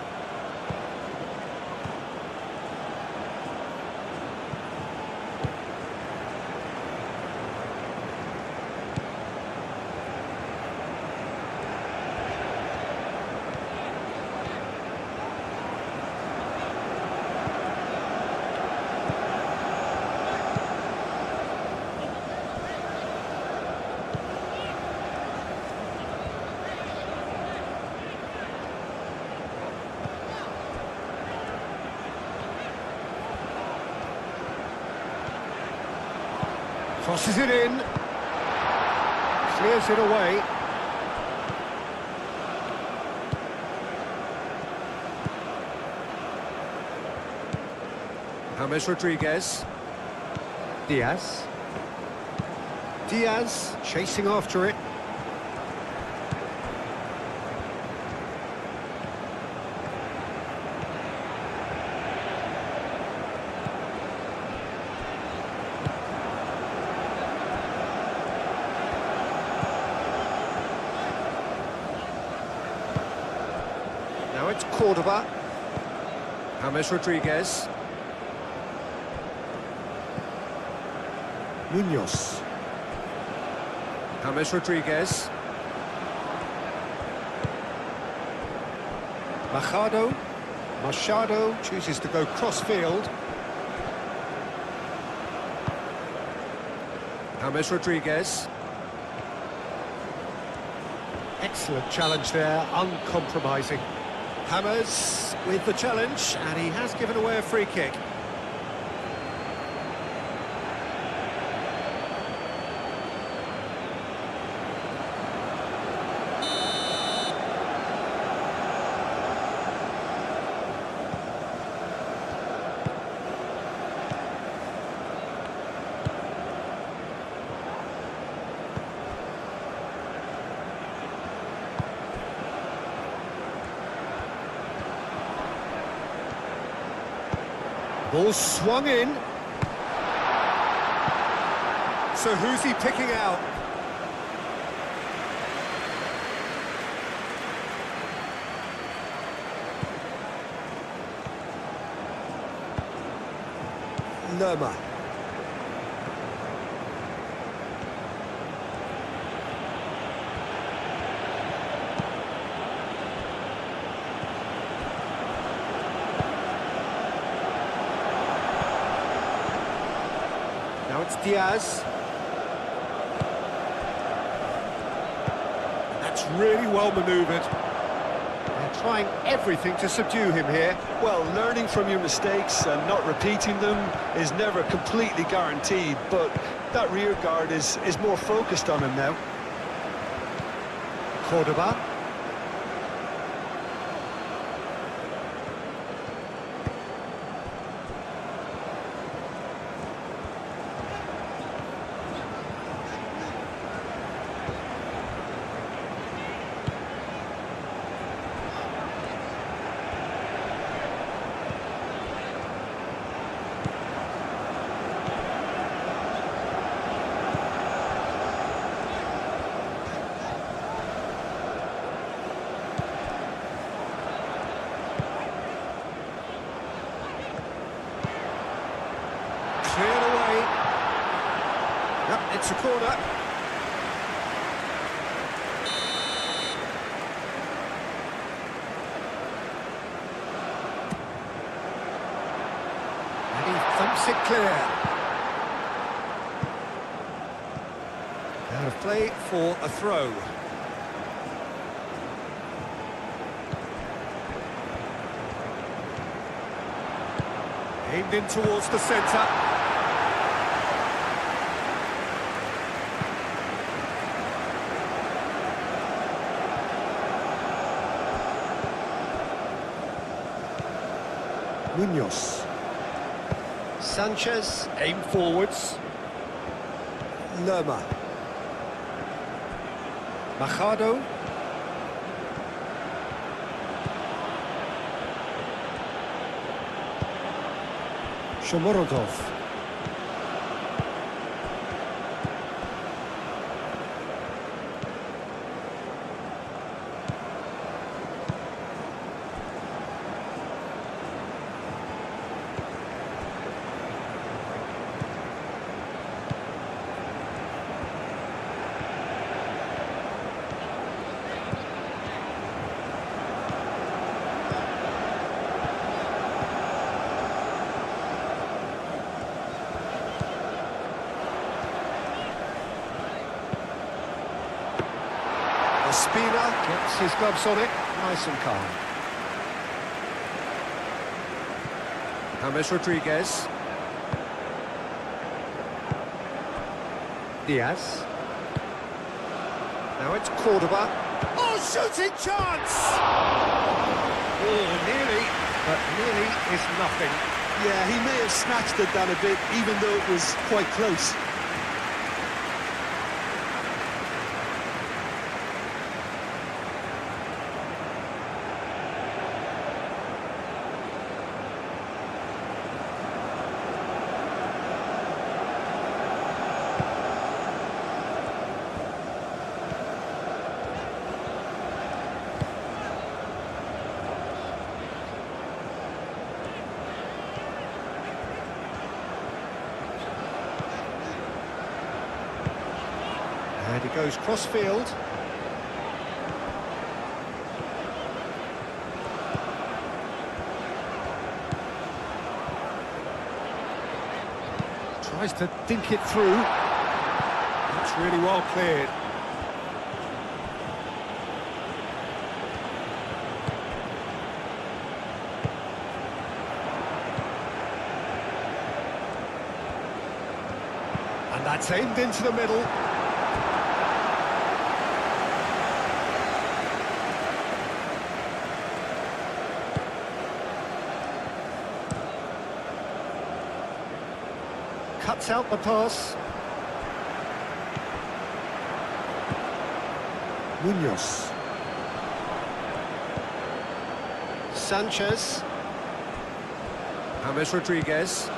Crosses it in. Clears it away. James Rodriguez. Diaz. Diaz chasing after it. Now it's Cordoba. James Rodriguez. Munoz. James Rodriguez. Machado chooses to go cross-field. James Rodriguez. Excellent challenge there, uncompromising. James with the challenge, and he has given away a free kick. Ball swung in. So who's he picking out? Lerma. Now it's Diaz. That's really well manoeuvred. They're trying everything to subdue him here. Well, learning from your mistakes and not repeating them is never completely guaranteed, but that rear guard is more focused on him now. Cordoba. Cleared away. Yep, it's a corner. And he thumps it clear. Out of play for a throw. Aimed in towards the centre. Munoz. Sanchez, aim forwards. Lerma. Machado. Shomorodov. Spina gets his gloves on it, nice and calm. James Rodriguez. Diaz. Now it's Cordoba. Oh, shooting chance! Oh, nearly, but nearly is nothing. Yeah, he may have snatched it down a bit, even though it was quite close. And he goes cross-field. Tries to dink it through. That's really well cleared. And that's aimed into the middle. Cuts out the pass. Munoz. Sanchez. James Rodriguez.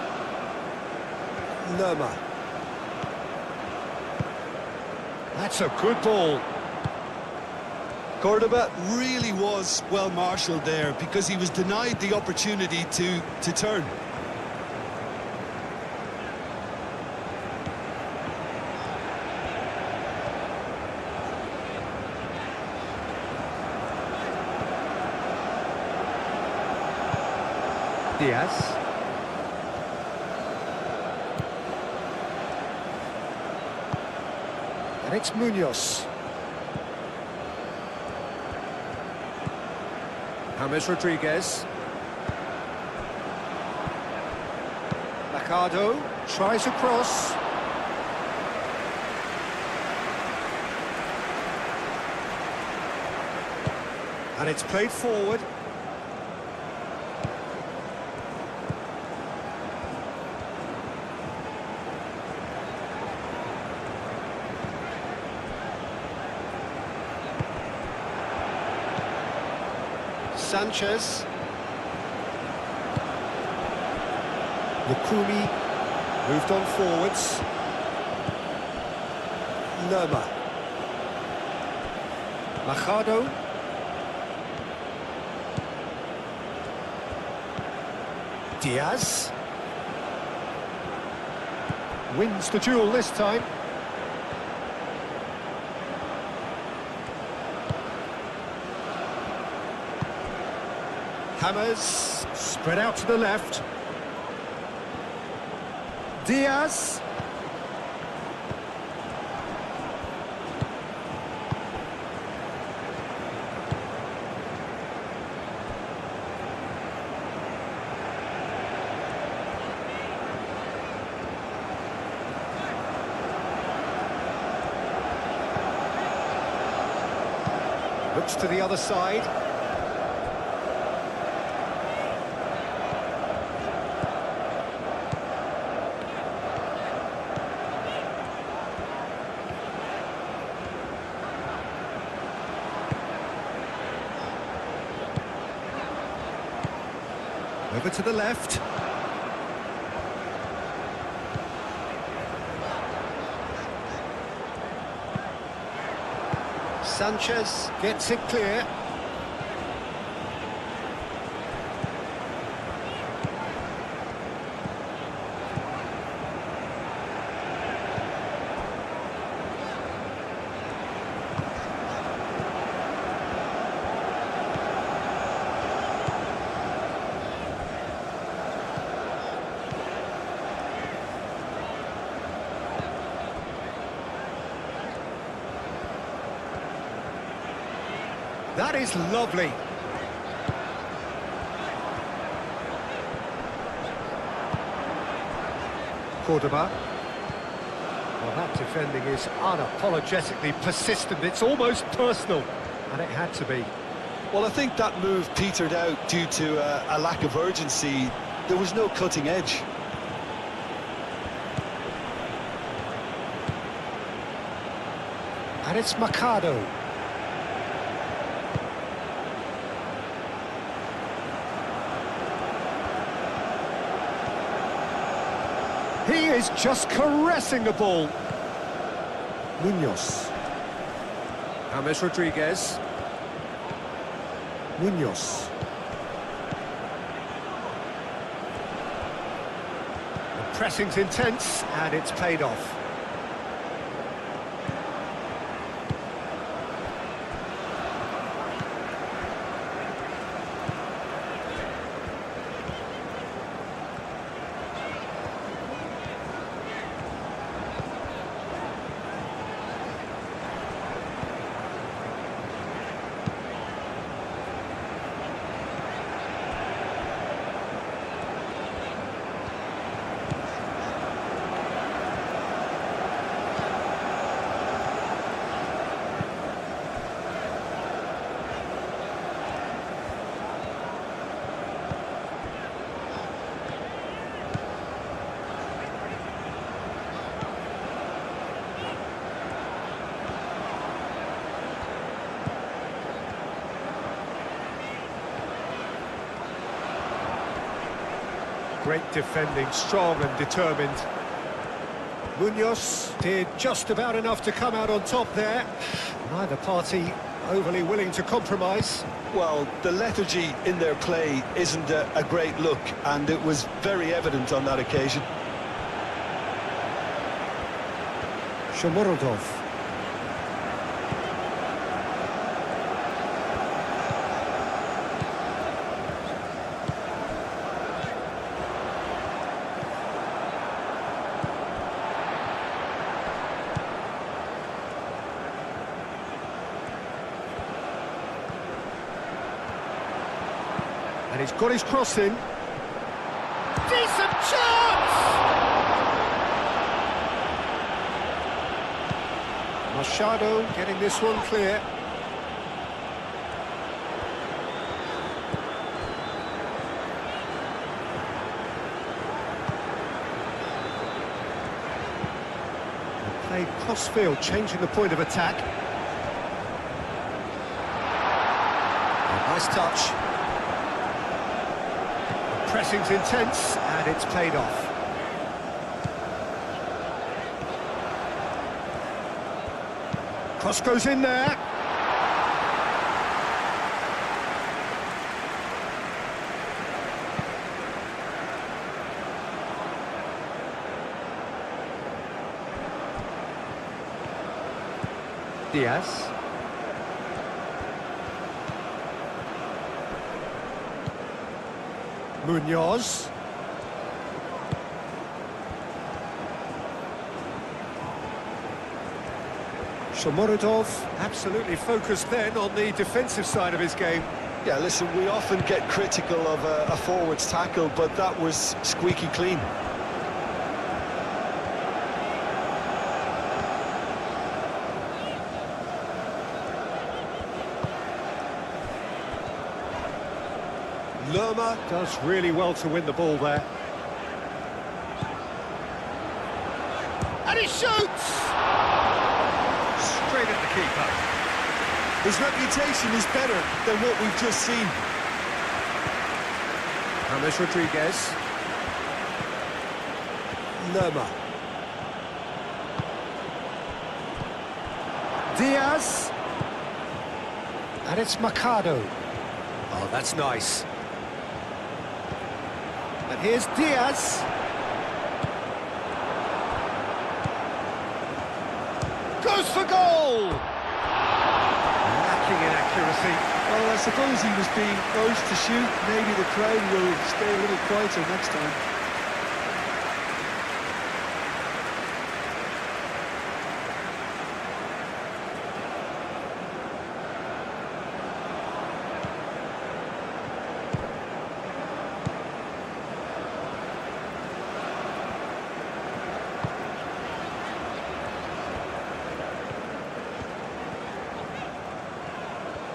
Lerma. That's a good ball. Cordoba really was well marshalled there because he was denied the opportunity to turn. Diaz. And it's Munoz. James Rodriguez. Machado tries a cross. And it's played forward. Sanchez. Lukumi moved on forwards. Lerma. Machado. Diaz. Wins the duel this time. Hammers, spread out to the left. Diaz. Looks to the other side. Over to the left. Sanchez gets it clear. That is lovely. Cordoba. Well, that defending is unapologetically persistent. It's almost personal, and it had to be. Well, I think that move petered out due to a lack of urgency. There was no cutting edge. And it's Mercado. He is just caressing the ball. Munoz. James Rodriguez. Munoz. The pressing's intense, and it's paid off. Great defending, strong and determined. Munoz did just about enough to come out on top there. Neither party overly willing to compromise. Well, the lethargy in their play isn't a great look, and it was very evident on that occasion. Shomorodov. And he's got his cross in. Decent chance! Machado getting this one clear. Played cross-field, changing the point of attack. Oh, nice touch. Pressing's intense, and it's paid off. Cross goes in there. Diaz. Munoz. Shomorodov absolutely focused then on the defensive side of his game. Yeah, listen, we often get critical of a forward's tackle, but that was squeaky clean. Lerma does really well to win the ball there. And he shoots! Straight at the keeper. His reputation is better than what we've just seen. James Rodriguez. Lerma. Diaz. And it's Mercado. Oh, that's nice. And here's Diaz. Goes for goal! Lacking in accuracy. Well, I suppose he was being urged to shoot. Maybe the crowd will stay a little quieter next time.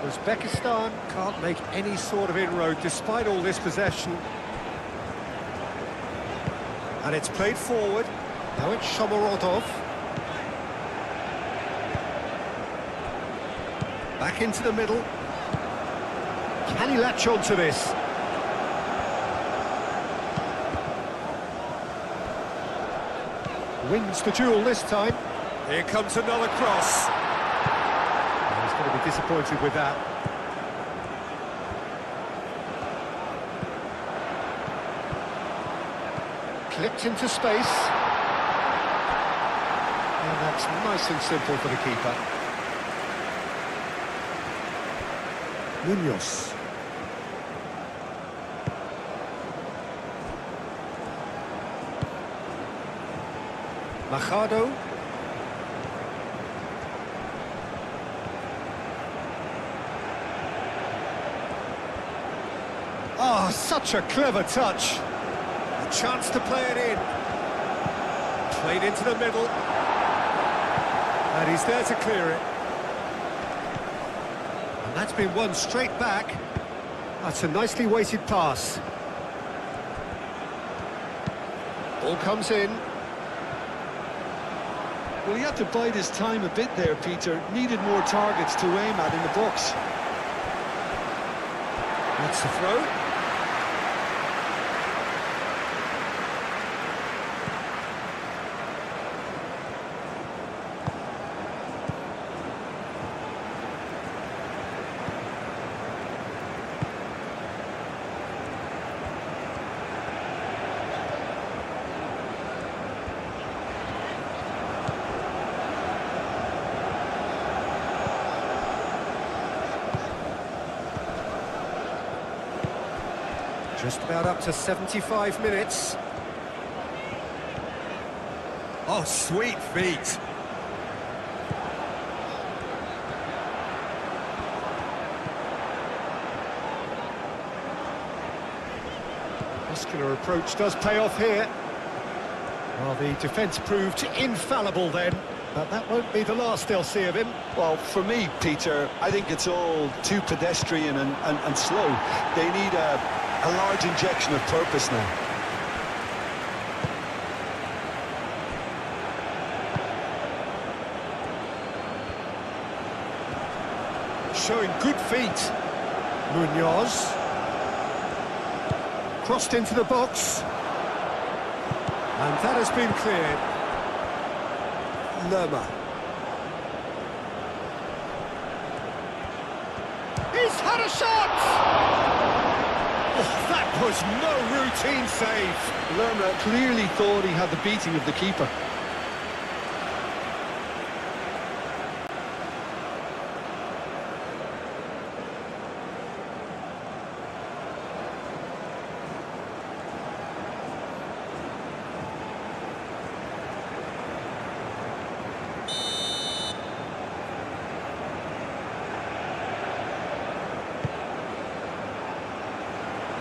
Uzbekistan can't make any sort of inroad despite all this possession. And it's played forward. Now it's Shomorodov. Back into the middle. Can he latch on to this? Wins the duel this time. Here comes another cross. He's going to be disappointed with that. Clipped into space. And that's nice and simple for the keeper. Munoz. Machado. Oh, such a clever touch. A chance to play it in. Played into the middle. And he's there to clear it. And that's been won straight back. That's a nicely weighted pass. Ball comes in. Well, he had to bide his time a bit there, Peter. Needed more targets to aim at in the box. That's the throw. Just about up to 75 minutes. Oh, sweet feet. Muscular approach does pay off here. Well, the defence proved infallible then, but that won't be the last they'll see of him. Well, for me, Peter, I think it's all too pedestrian and slow. They need a large injection of purpose now. Showing good feet. Munoz. Crossed into the box. And that has been cleared. Lerma. He's had a shot! Oh, that was no routine save. Lerma clearly thought he had the beating of the keeper.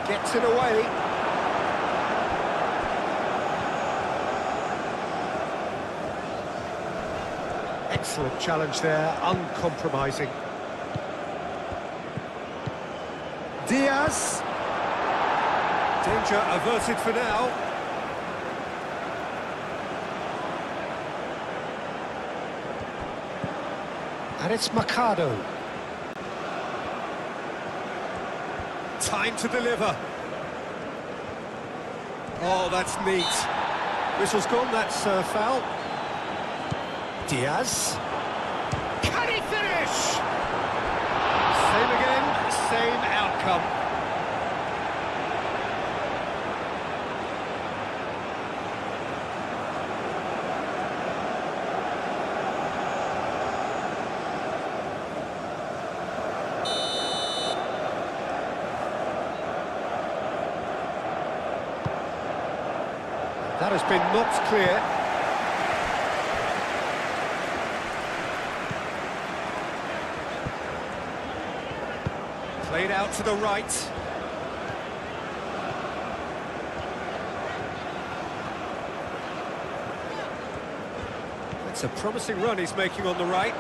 Gets it away. Excellent challenge there, uncompromising. Diaz. Danger averted for now. And it's Mercado. Time to deliver. Oh, that's neat. Whistle's gone, that's foul. Diaz. Can he finish? Same again, same outcome. That has been knocked clear. Played out to the right. That's a promising run he's making on the right.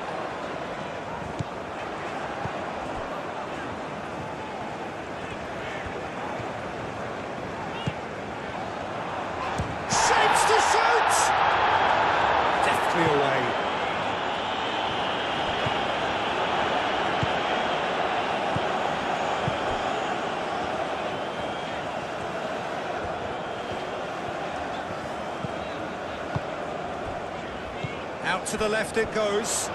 Shapes to shoot! Deftly away. Out to the left it goes.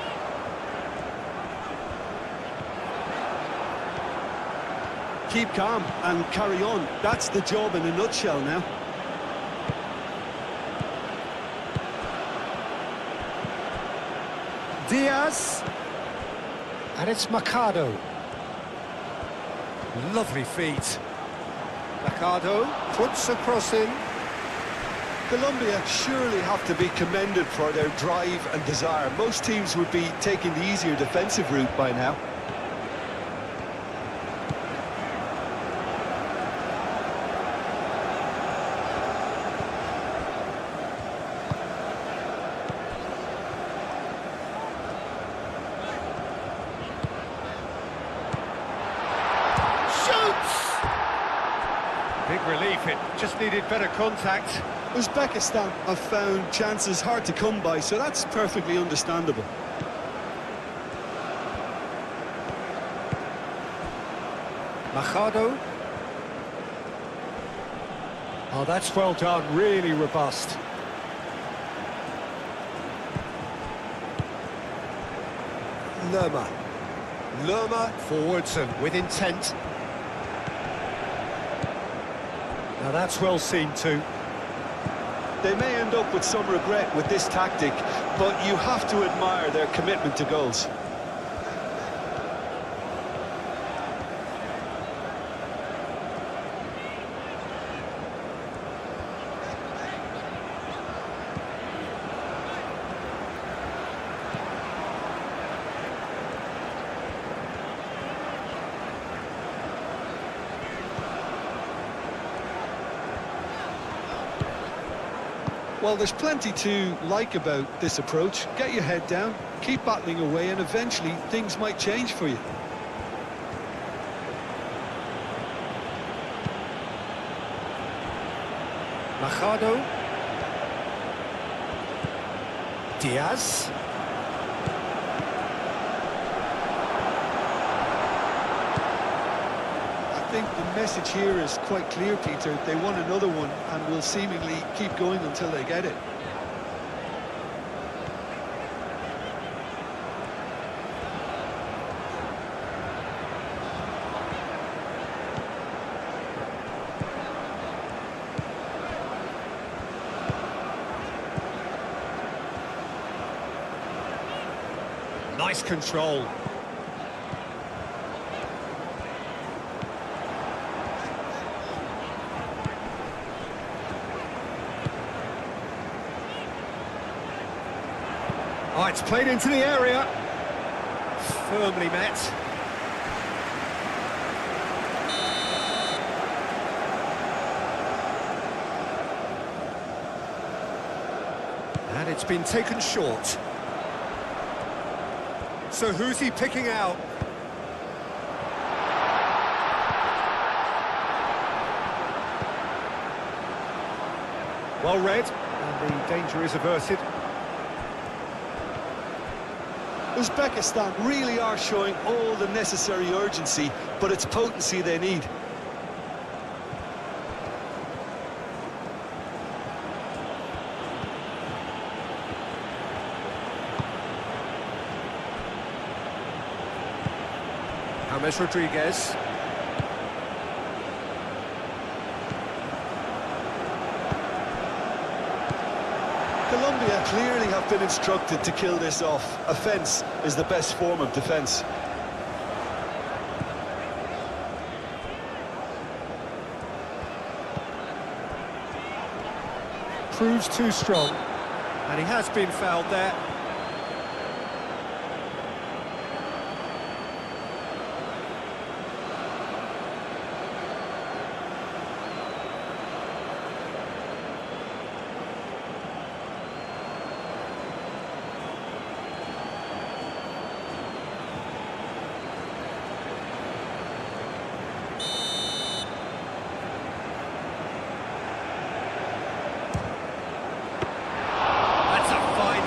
Keep calm and carry on. That's the job in a nutshell now. Diaz. And it's Mercado. Lovely feet. Mercado puts a cross in. Colombia surely have to be commended for their drive and desire. Most teams would be taking the easier defensive route by now. Shoots! Big relief, it just needed better contact. Uzbekistan have found chances hard to come by, so that's perfectly understandable. Machado. Oh, that's well done, really robust. Lerma forwards and with intent. Now that's well seen too. They may end up with some regret with this tactic, but you have to admire their commitment to goals. Well, there's plenty to like about this approach. Get your head down, keep battling away, and eventually things might change for you. Machado. Diaz. I think the message here is quite clear, Peter. They want another one and will seemingly keep going until they get it. Nice control. Oh, it's played into the area. Firmly met. And it's been taken short. So who's he picking out? Well read, and the danger is averted. Uzbekistan really are showing all the necessary urgency, but it's potency they need. James Rodriguez. Colombia clearly have been instructed to kill this off. Offence is the best form of defence. Proves too strong, and he has been fouled there.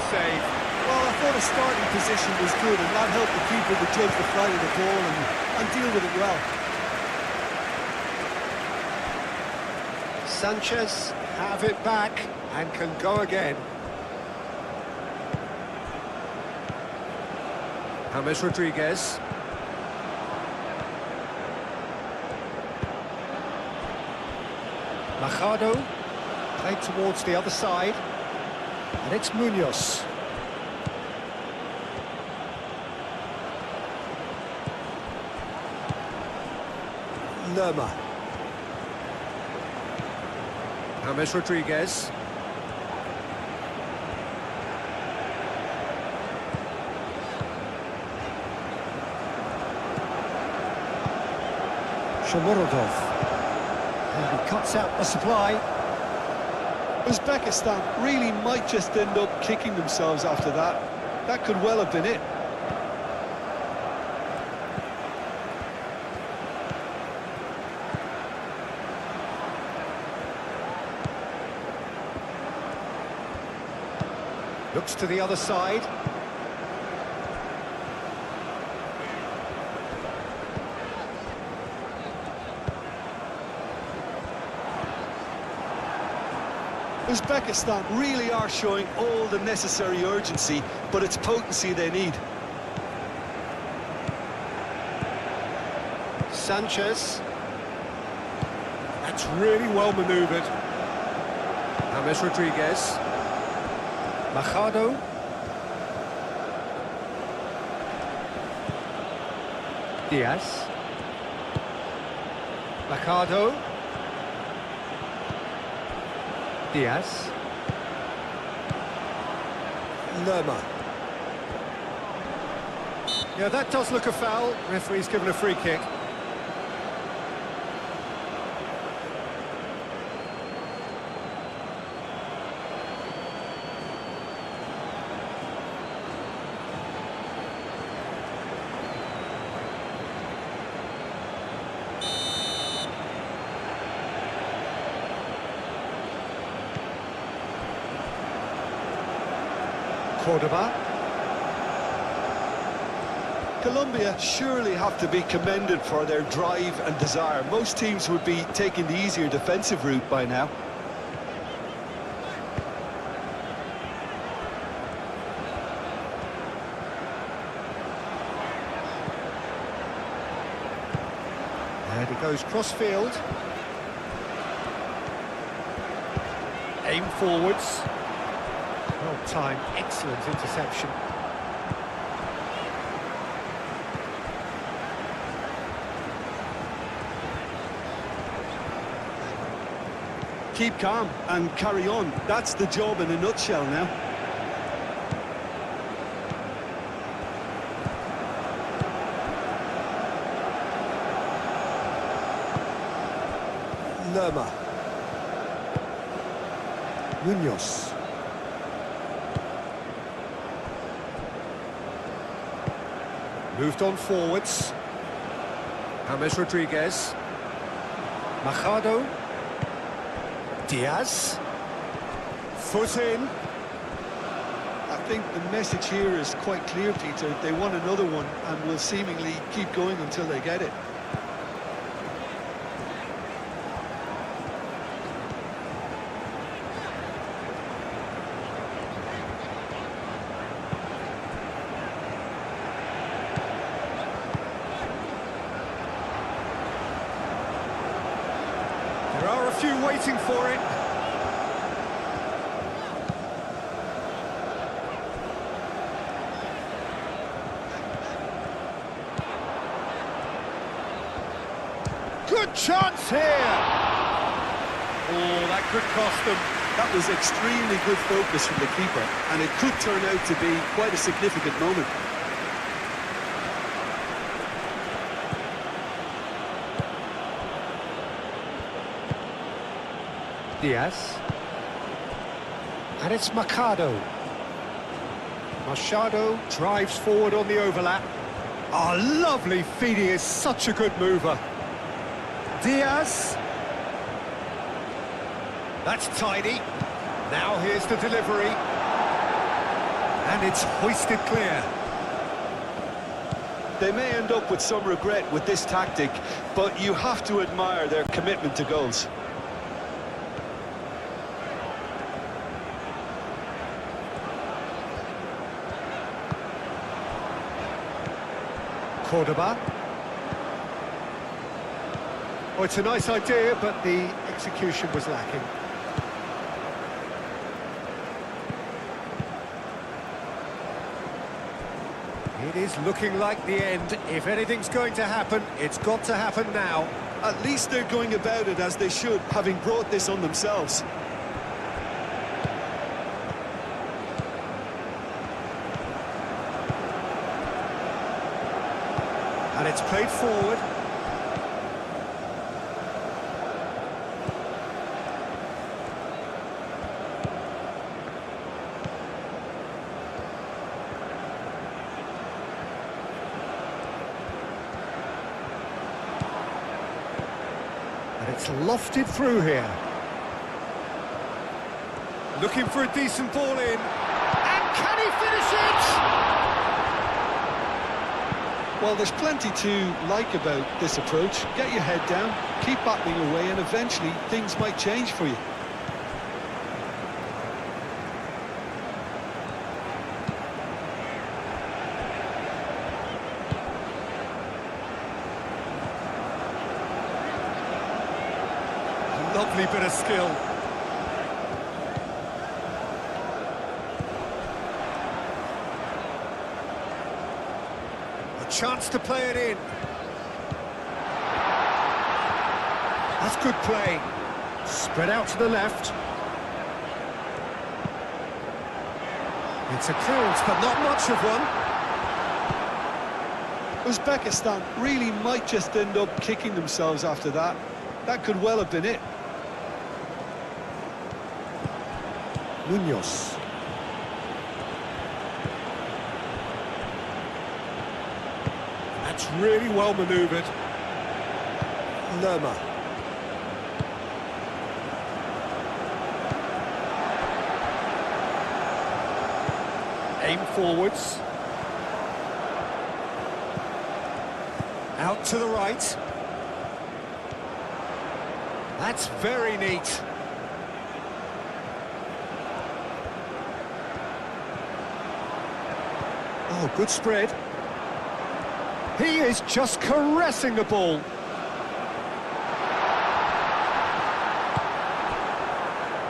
Save. Well, I thought the starting position was good, and that helped the keeper to judge the flight of the ball and deal with it well. Sanchez have it back and can go again. James Rodriguez. Machado played towards the other side. And it's Munoz. Lerma. James Rodriguez. Shomurodov. And he cuts out the supply. Uzbekistan really might just end up kicking themselves after that. That could well have been it. Looks to the other side. Uzbekistan really are showing all the necessary urgency, but it's potency they need. Sanchez. That's really well manoeuvred. James Rodriguez. Machado. Diaz. Machado. Diaz. Lerma. Yeah, that does look a foul. Referee's given a free kick. Cordoba. Colombia surely have to be commended for their drive and desire. Most teams would be taking the easier defensive route by now. And he goes cross-field. Aim forwards. Well timed, excellent interception. Keep calm and carry on. That's the job in a nutshell now. Lerma. Munoz. Moved on forwards. James Rodriguez. Machado. Diaz. Foot in. I think the message here is quite clear, Peter. They want another one and will seemingly keep going until they get it. few waiting for it. Good chance here! Oh, that could cost them. That was extremely good focus from the keeper, and it could turn out to be quite a significant moment. Diaz. And it's Machado. Machado drives forward on the overlap. Oh, lovely feed, he is such a good mover. Diaz. That's tidy. Now here's the delivery. And it's hoisted clear. They may end up with some regret with this tactic, but you have to admire their commitment to goals. Cordoba. Oh, it's a nice idea, but the execution was lacking. It is looking like the end. If anything's going to happen, it's got to happen now. At least they're going about it as they should, having brought this on themselves. And it's played forward. And it's lofted through here. Looking for a decent ball in. And can he finish it? Well, there's plenty to like about this approach. Get your head down, keep battling away, and eventually things might change for you. Lovely bit of skill. A chance to play it in. That's good play. Spread out to the left. It's a clearance, but not much of one. Uzbekistan really might just end up kicking themselves after that. That could well have been it. Munoz. That's really well manoeuvred. Lerma. Aim forwards. Out to the right. That's very neat. Oh, good spread. He is just caressing the ball.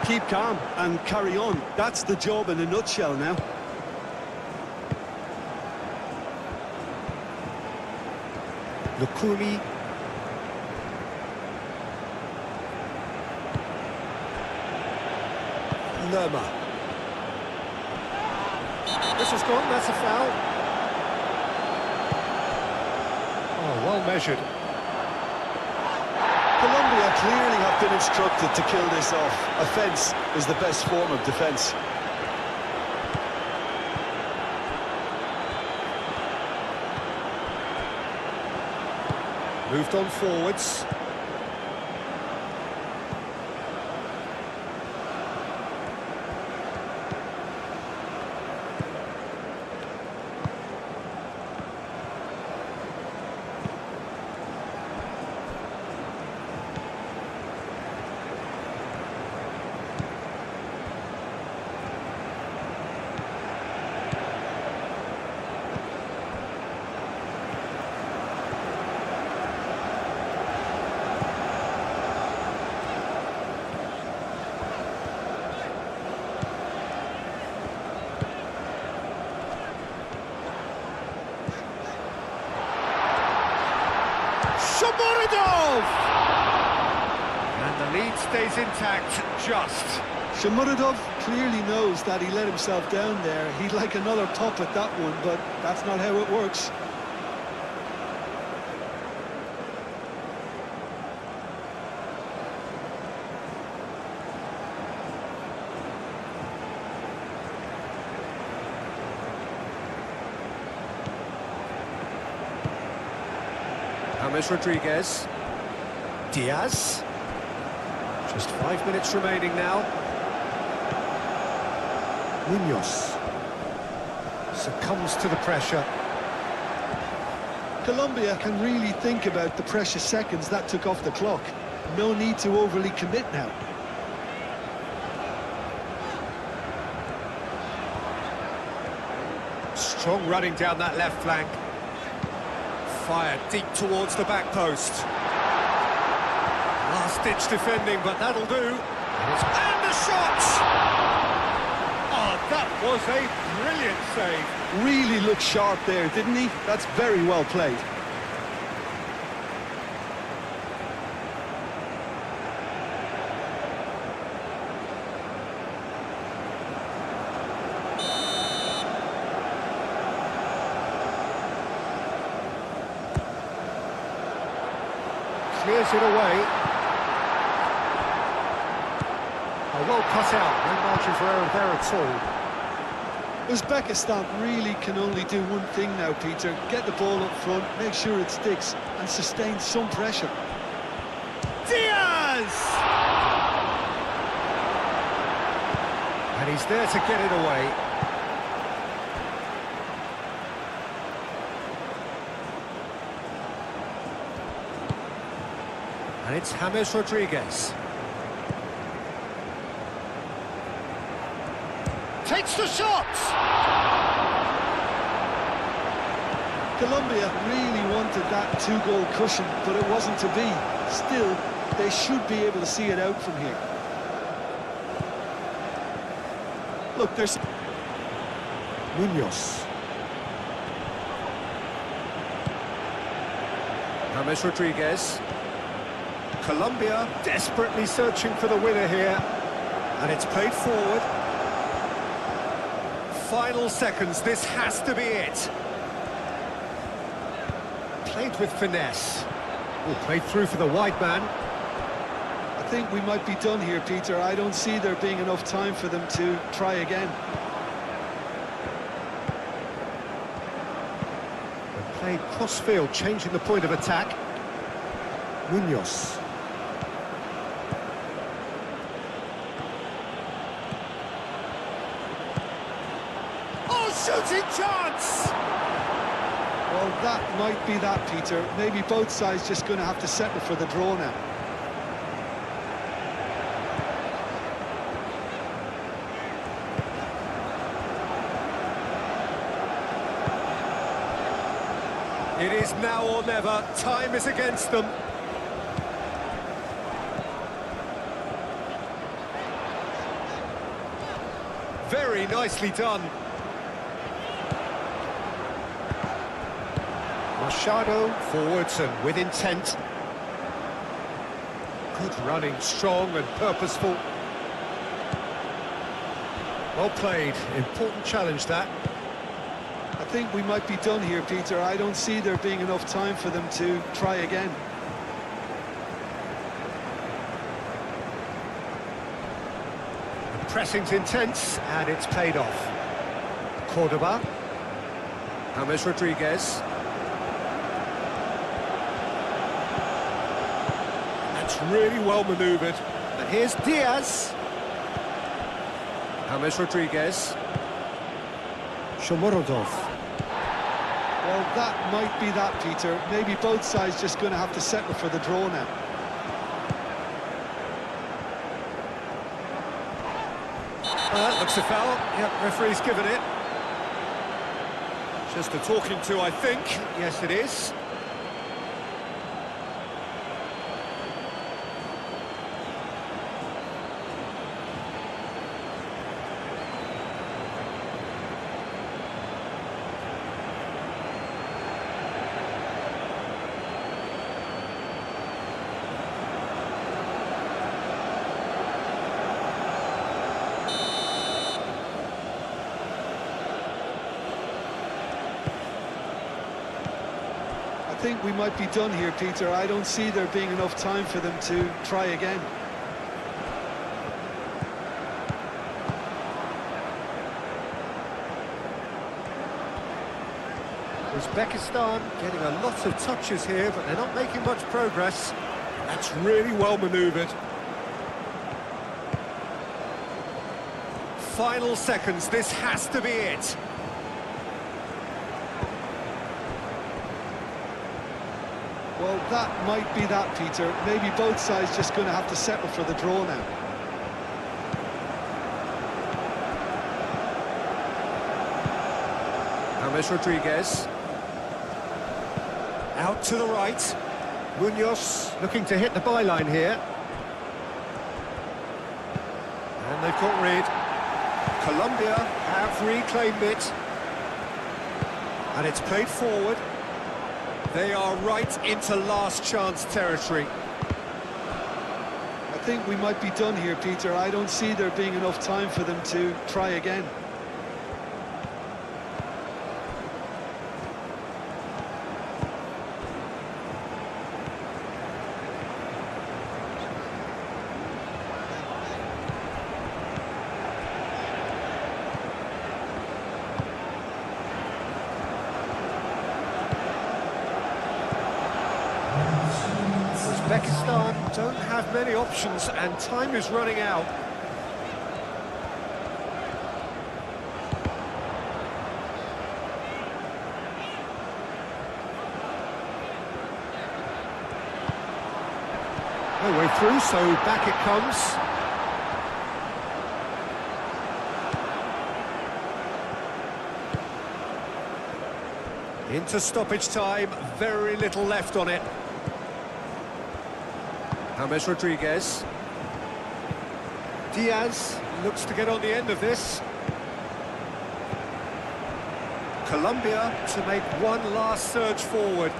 Keep calm and carry on. That's the job in a nutshell now. Lukumi. Lerma. This is gone, that's a foul. Oh, well measured. Colombia clearly have been instructed to kill this off. Offence is the best form of defence. Moved on forwards. Shomurodov! And the lead stays intact, just. Shomurodov clearly knows that he let himself down there. He'd like another pop at that one, but that's not how it works. James Rodriguez. Diaz. Just 5 minutes remaining now. Munoz succumbs to the pressure. Colombia can really think about the precious seconds that took off the clock. No need to overly commit now. Strong running down that left flank. Fired deep towards the back post. Last-ditch defending, but that'll do. And the shot! Oh, that was a brilliant save. Really looked sharp there, didn't he? That's very well played. Clears it away. Well cut out, no margin for error there at all. Uzbekistan really can only do one thing now, Peter. Get the ball up front, make sure it sticks, and sustain some pressure. Diaz! And he's there to get it away. And it's James Rodriguez. Takes the shot! Colombia really wanted that two-goal cushion, but it wasn't to be. Still, they should be able to see it out from here. Look, there's... Munoz. James Rodriguez. Colombia desperately searching for the winner here. And it's played forward. Final seconds, this has to be it. Played with finesse. Played through for the wide man. I think we might be done here, Peter. I don't see there being enough time for them to try again. Played cross-field, changing the point of attack. Munoz. Shooting chance! Well, that might be that, Peter. Maybe both sides just going to have to settle for the draw now. It is now or never. Time is against them. Very nicely done. Machado forwards and with intent. Good running, strong and purposeful. Well played, important challenge that. I think we might be done here, Peter. I don't see there being enough time for them to try again. The pressing's intense and it's paid off. Cordoba. James Rodriguez. Really well manoeuvred. And here's Diaz. James Rodriguez. Shomurodov. Well, that might be that, Peter. Maybe both sides just going to have to settle for the draw now. That looks a foul. Yep, referee's given it. Just a talking to, I think. Yes, it is. think we might be done here, Peter. I don't see there being enough time for them to try again. Uzbekistan getting a lot of touches here, but they're not making much progress. That's really well manoeuvred. Final seconds, this has to be it. Well, that might be that, Peter. Maybe both sides just going to have to settle for the draw now. James Rodriguez. Out to the right. Munoz looking to hit the byline here. And they've got rid. Colombia have reclaimed it. And it's played forward. They are right into last chance territory. I think we might be done here, Peter. I don't see there being enough time for them to try again. Uzbekistan don't have many options and time is running out. No way through, so back it comes. Into stoppage time, very little left on it. James Rodriguez. Diaz looks to get on the end of this. Colombia to make one last surge forward.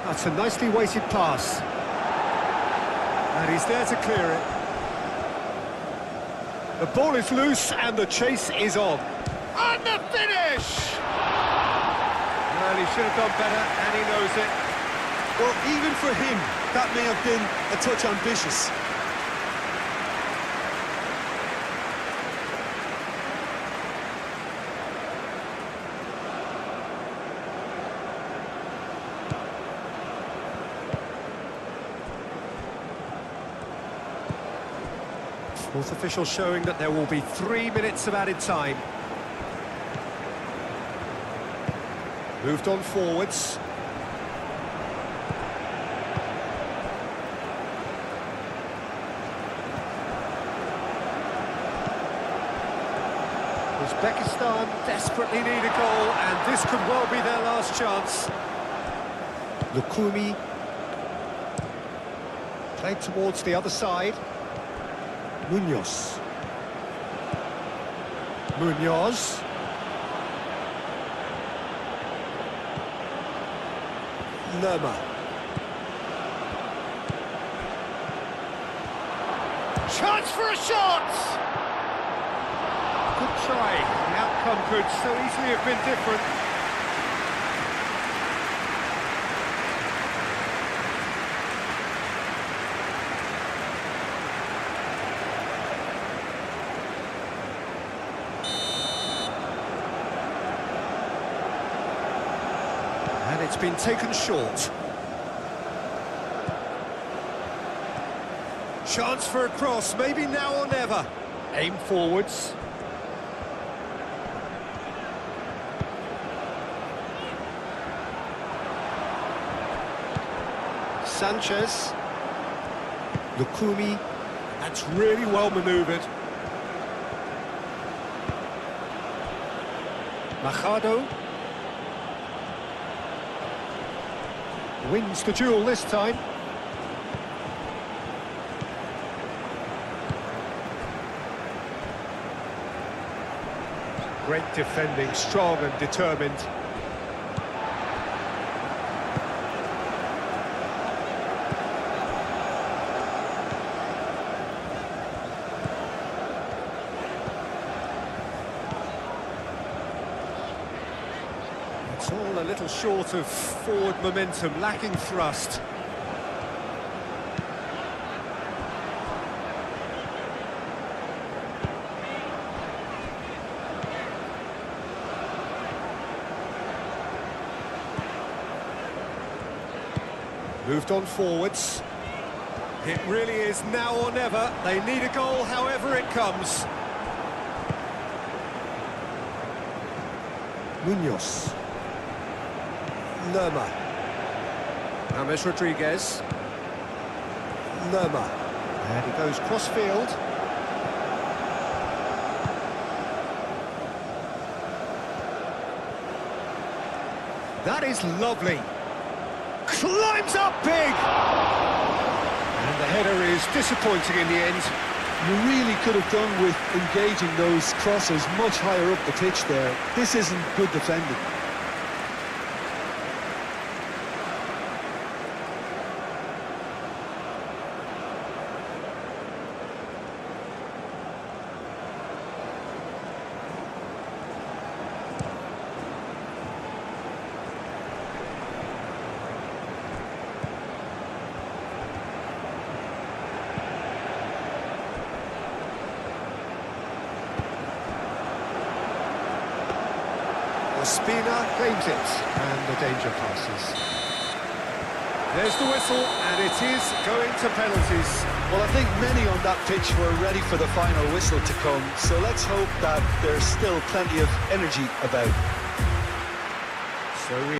That's a nicely weighted pass. And he's there to clear it. The ball is loose and the chase is on. And the finish! Well, he should have done better and he knows it. Well, even for him, that may have been a touch ambitious. Fourth official showing that there will be 3 minutes of added time. Moved on forwards. Uzbekistan desperately need a goal, and this could well be their last chance. Lukumi. Played towards the other side. Munoz. Munoz. Lerma. Chance for a shot! Good try. The outcome could so easily have been different. And it's been taken short. Chance for a cross, maybe now or never. Aim forwards. Sanchez. Lukumi. That's really well manoeuvred. Machado. Wins the duel this time. Great defending, strong and determined. It's all Well, a little short of forward momentum, lacking thrust. Moved on forwards. It really is now or never. They need a goal however it comes. Munoz. Lerma. James Rodriguez. Lerma. And he goes cross-field. That is lovely. Climbs up big! And the header is disappointing in the end. You really could have done with engaging those crosses much higher up the pitch there. This isn't good defending. Spina claims it, and the danger passes. There's the whistle, and it is going to penalties. Well, I think many on that pitch were ready for the final whistle to come, so let's hope that there's still plenty of energy about. So we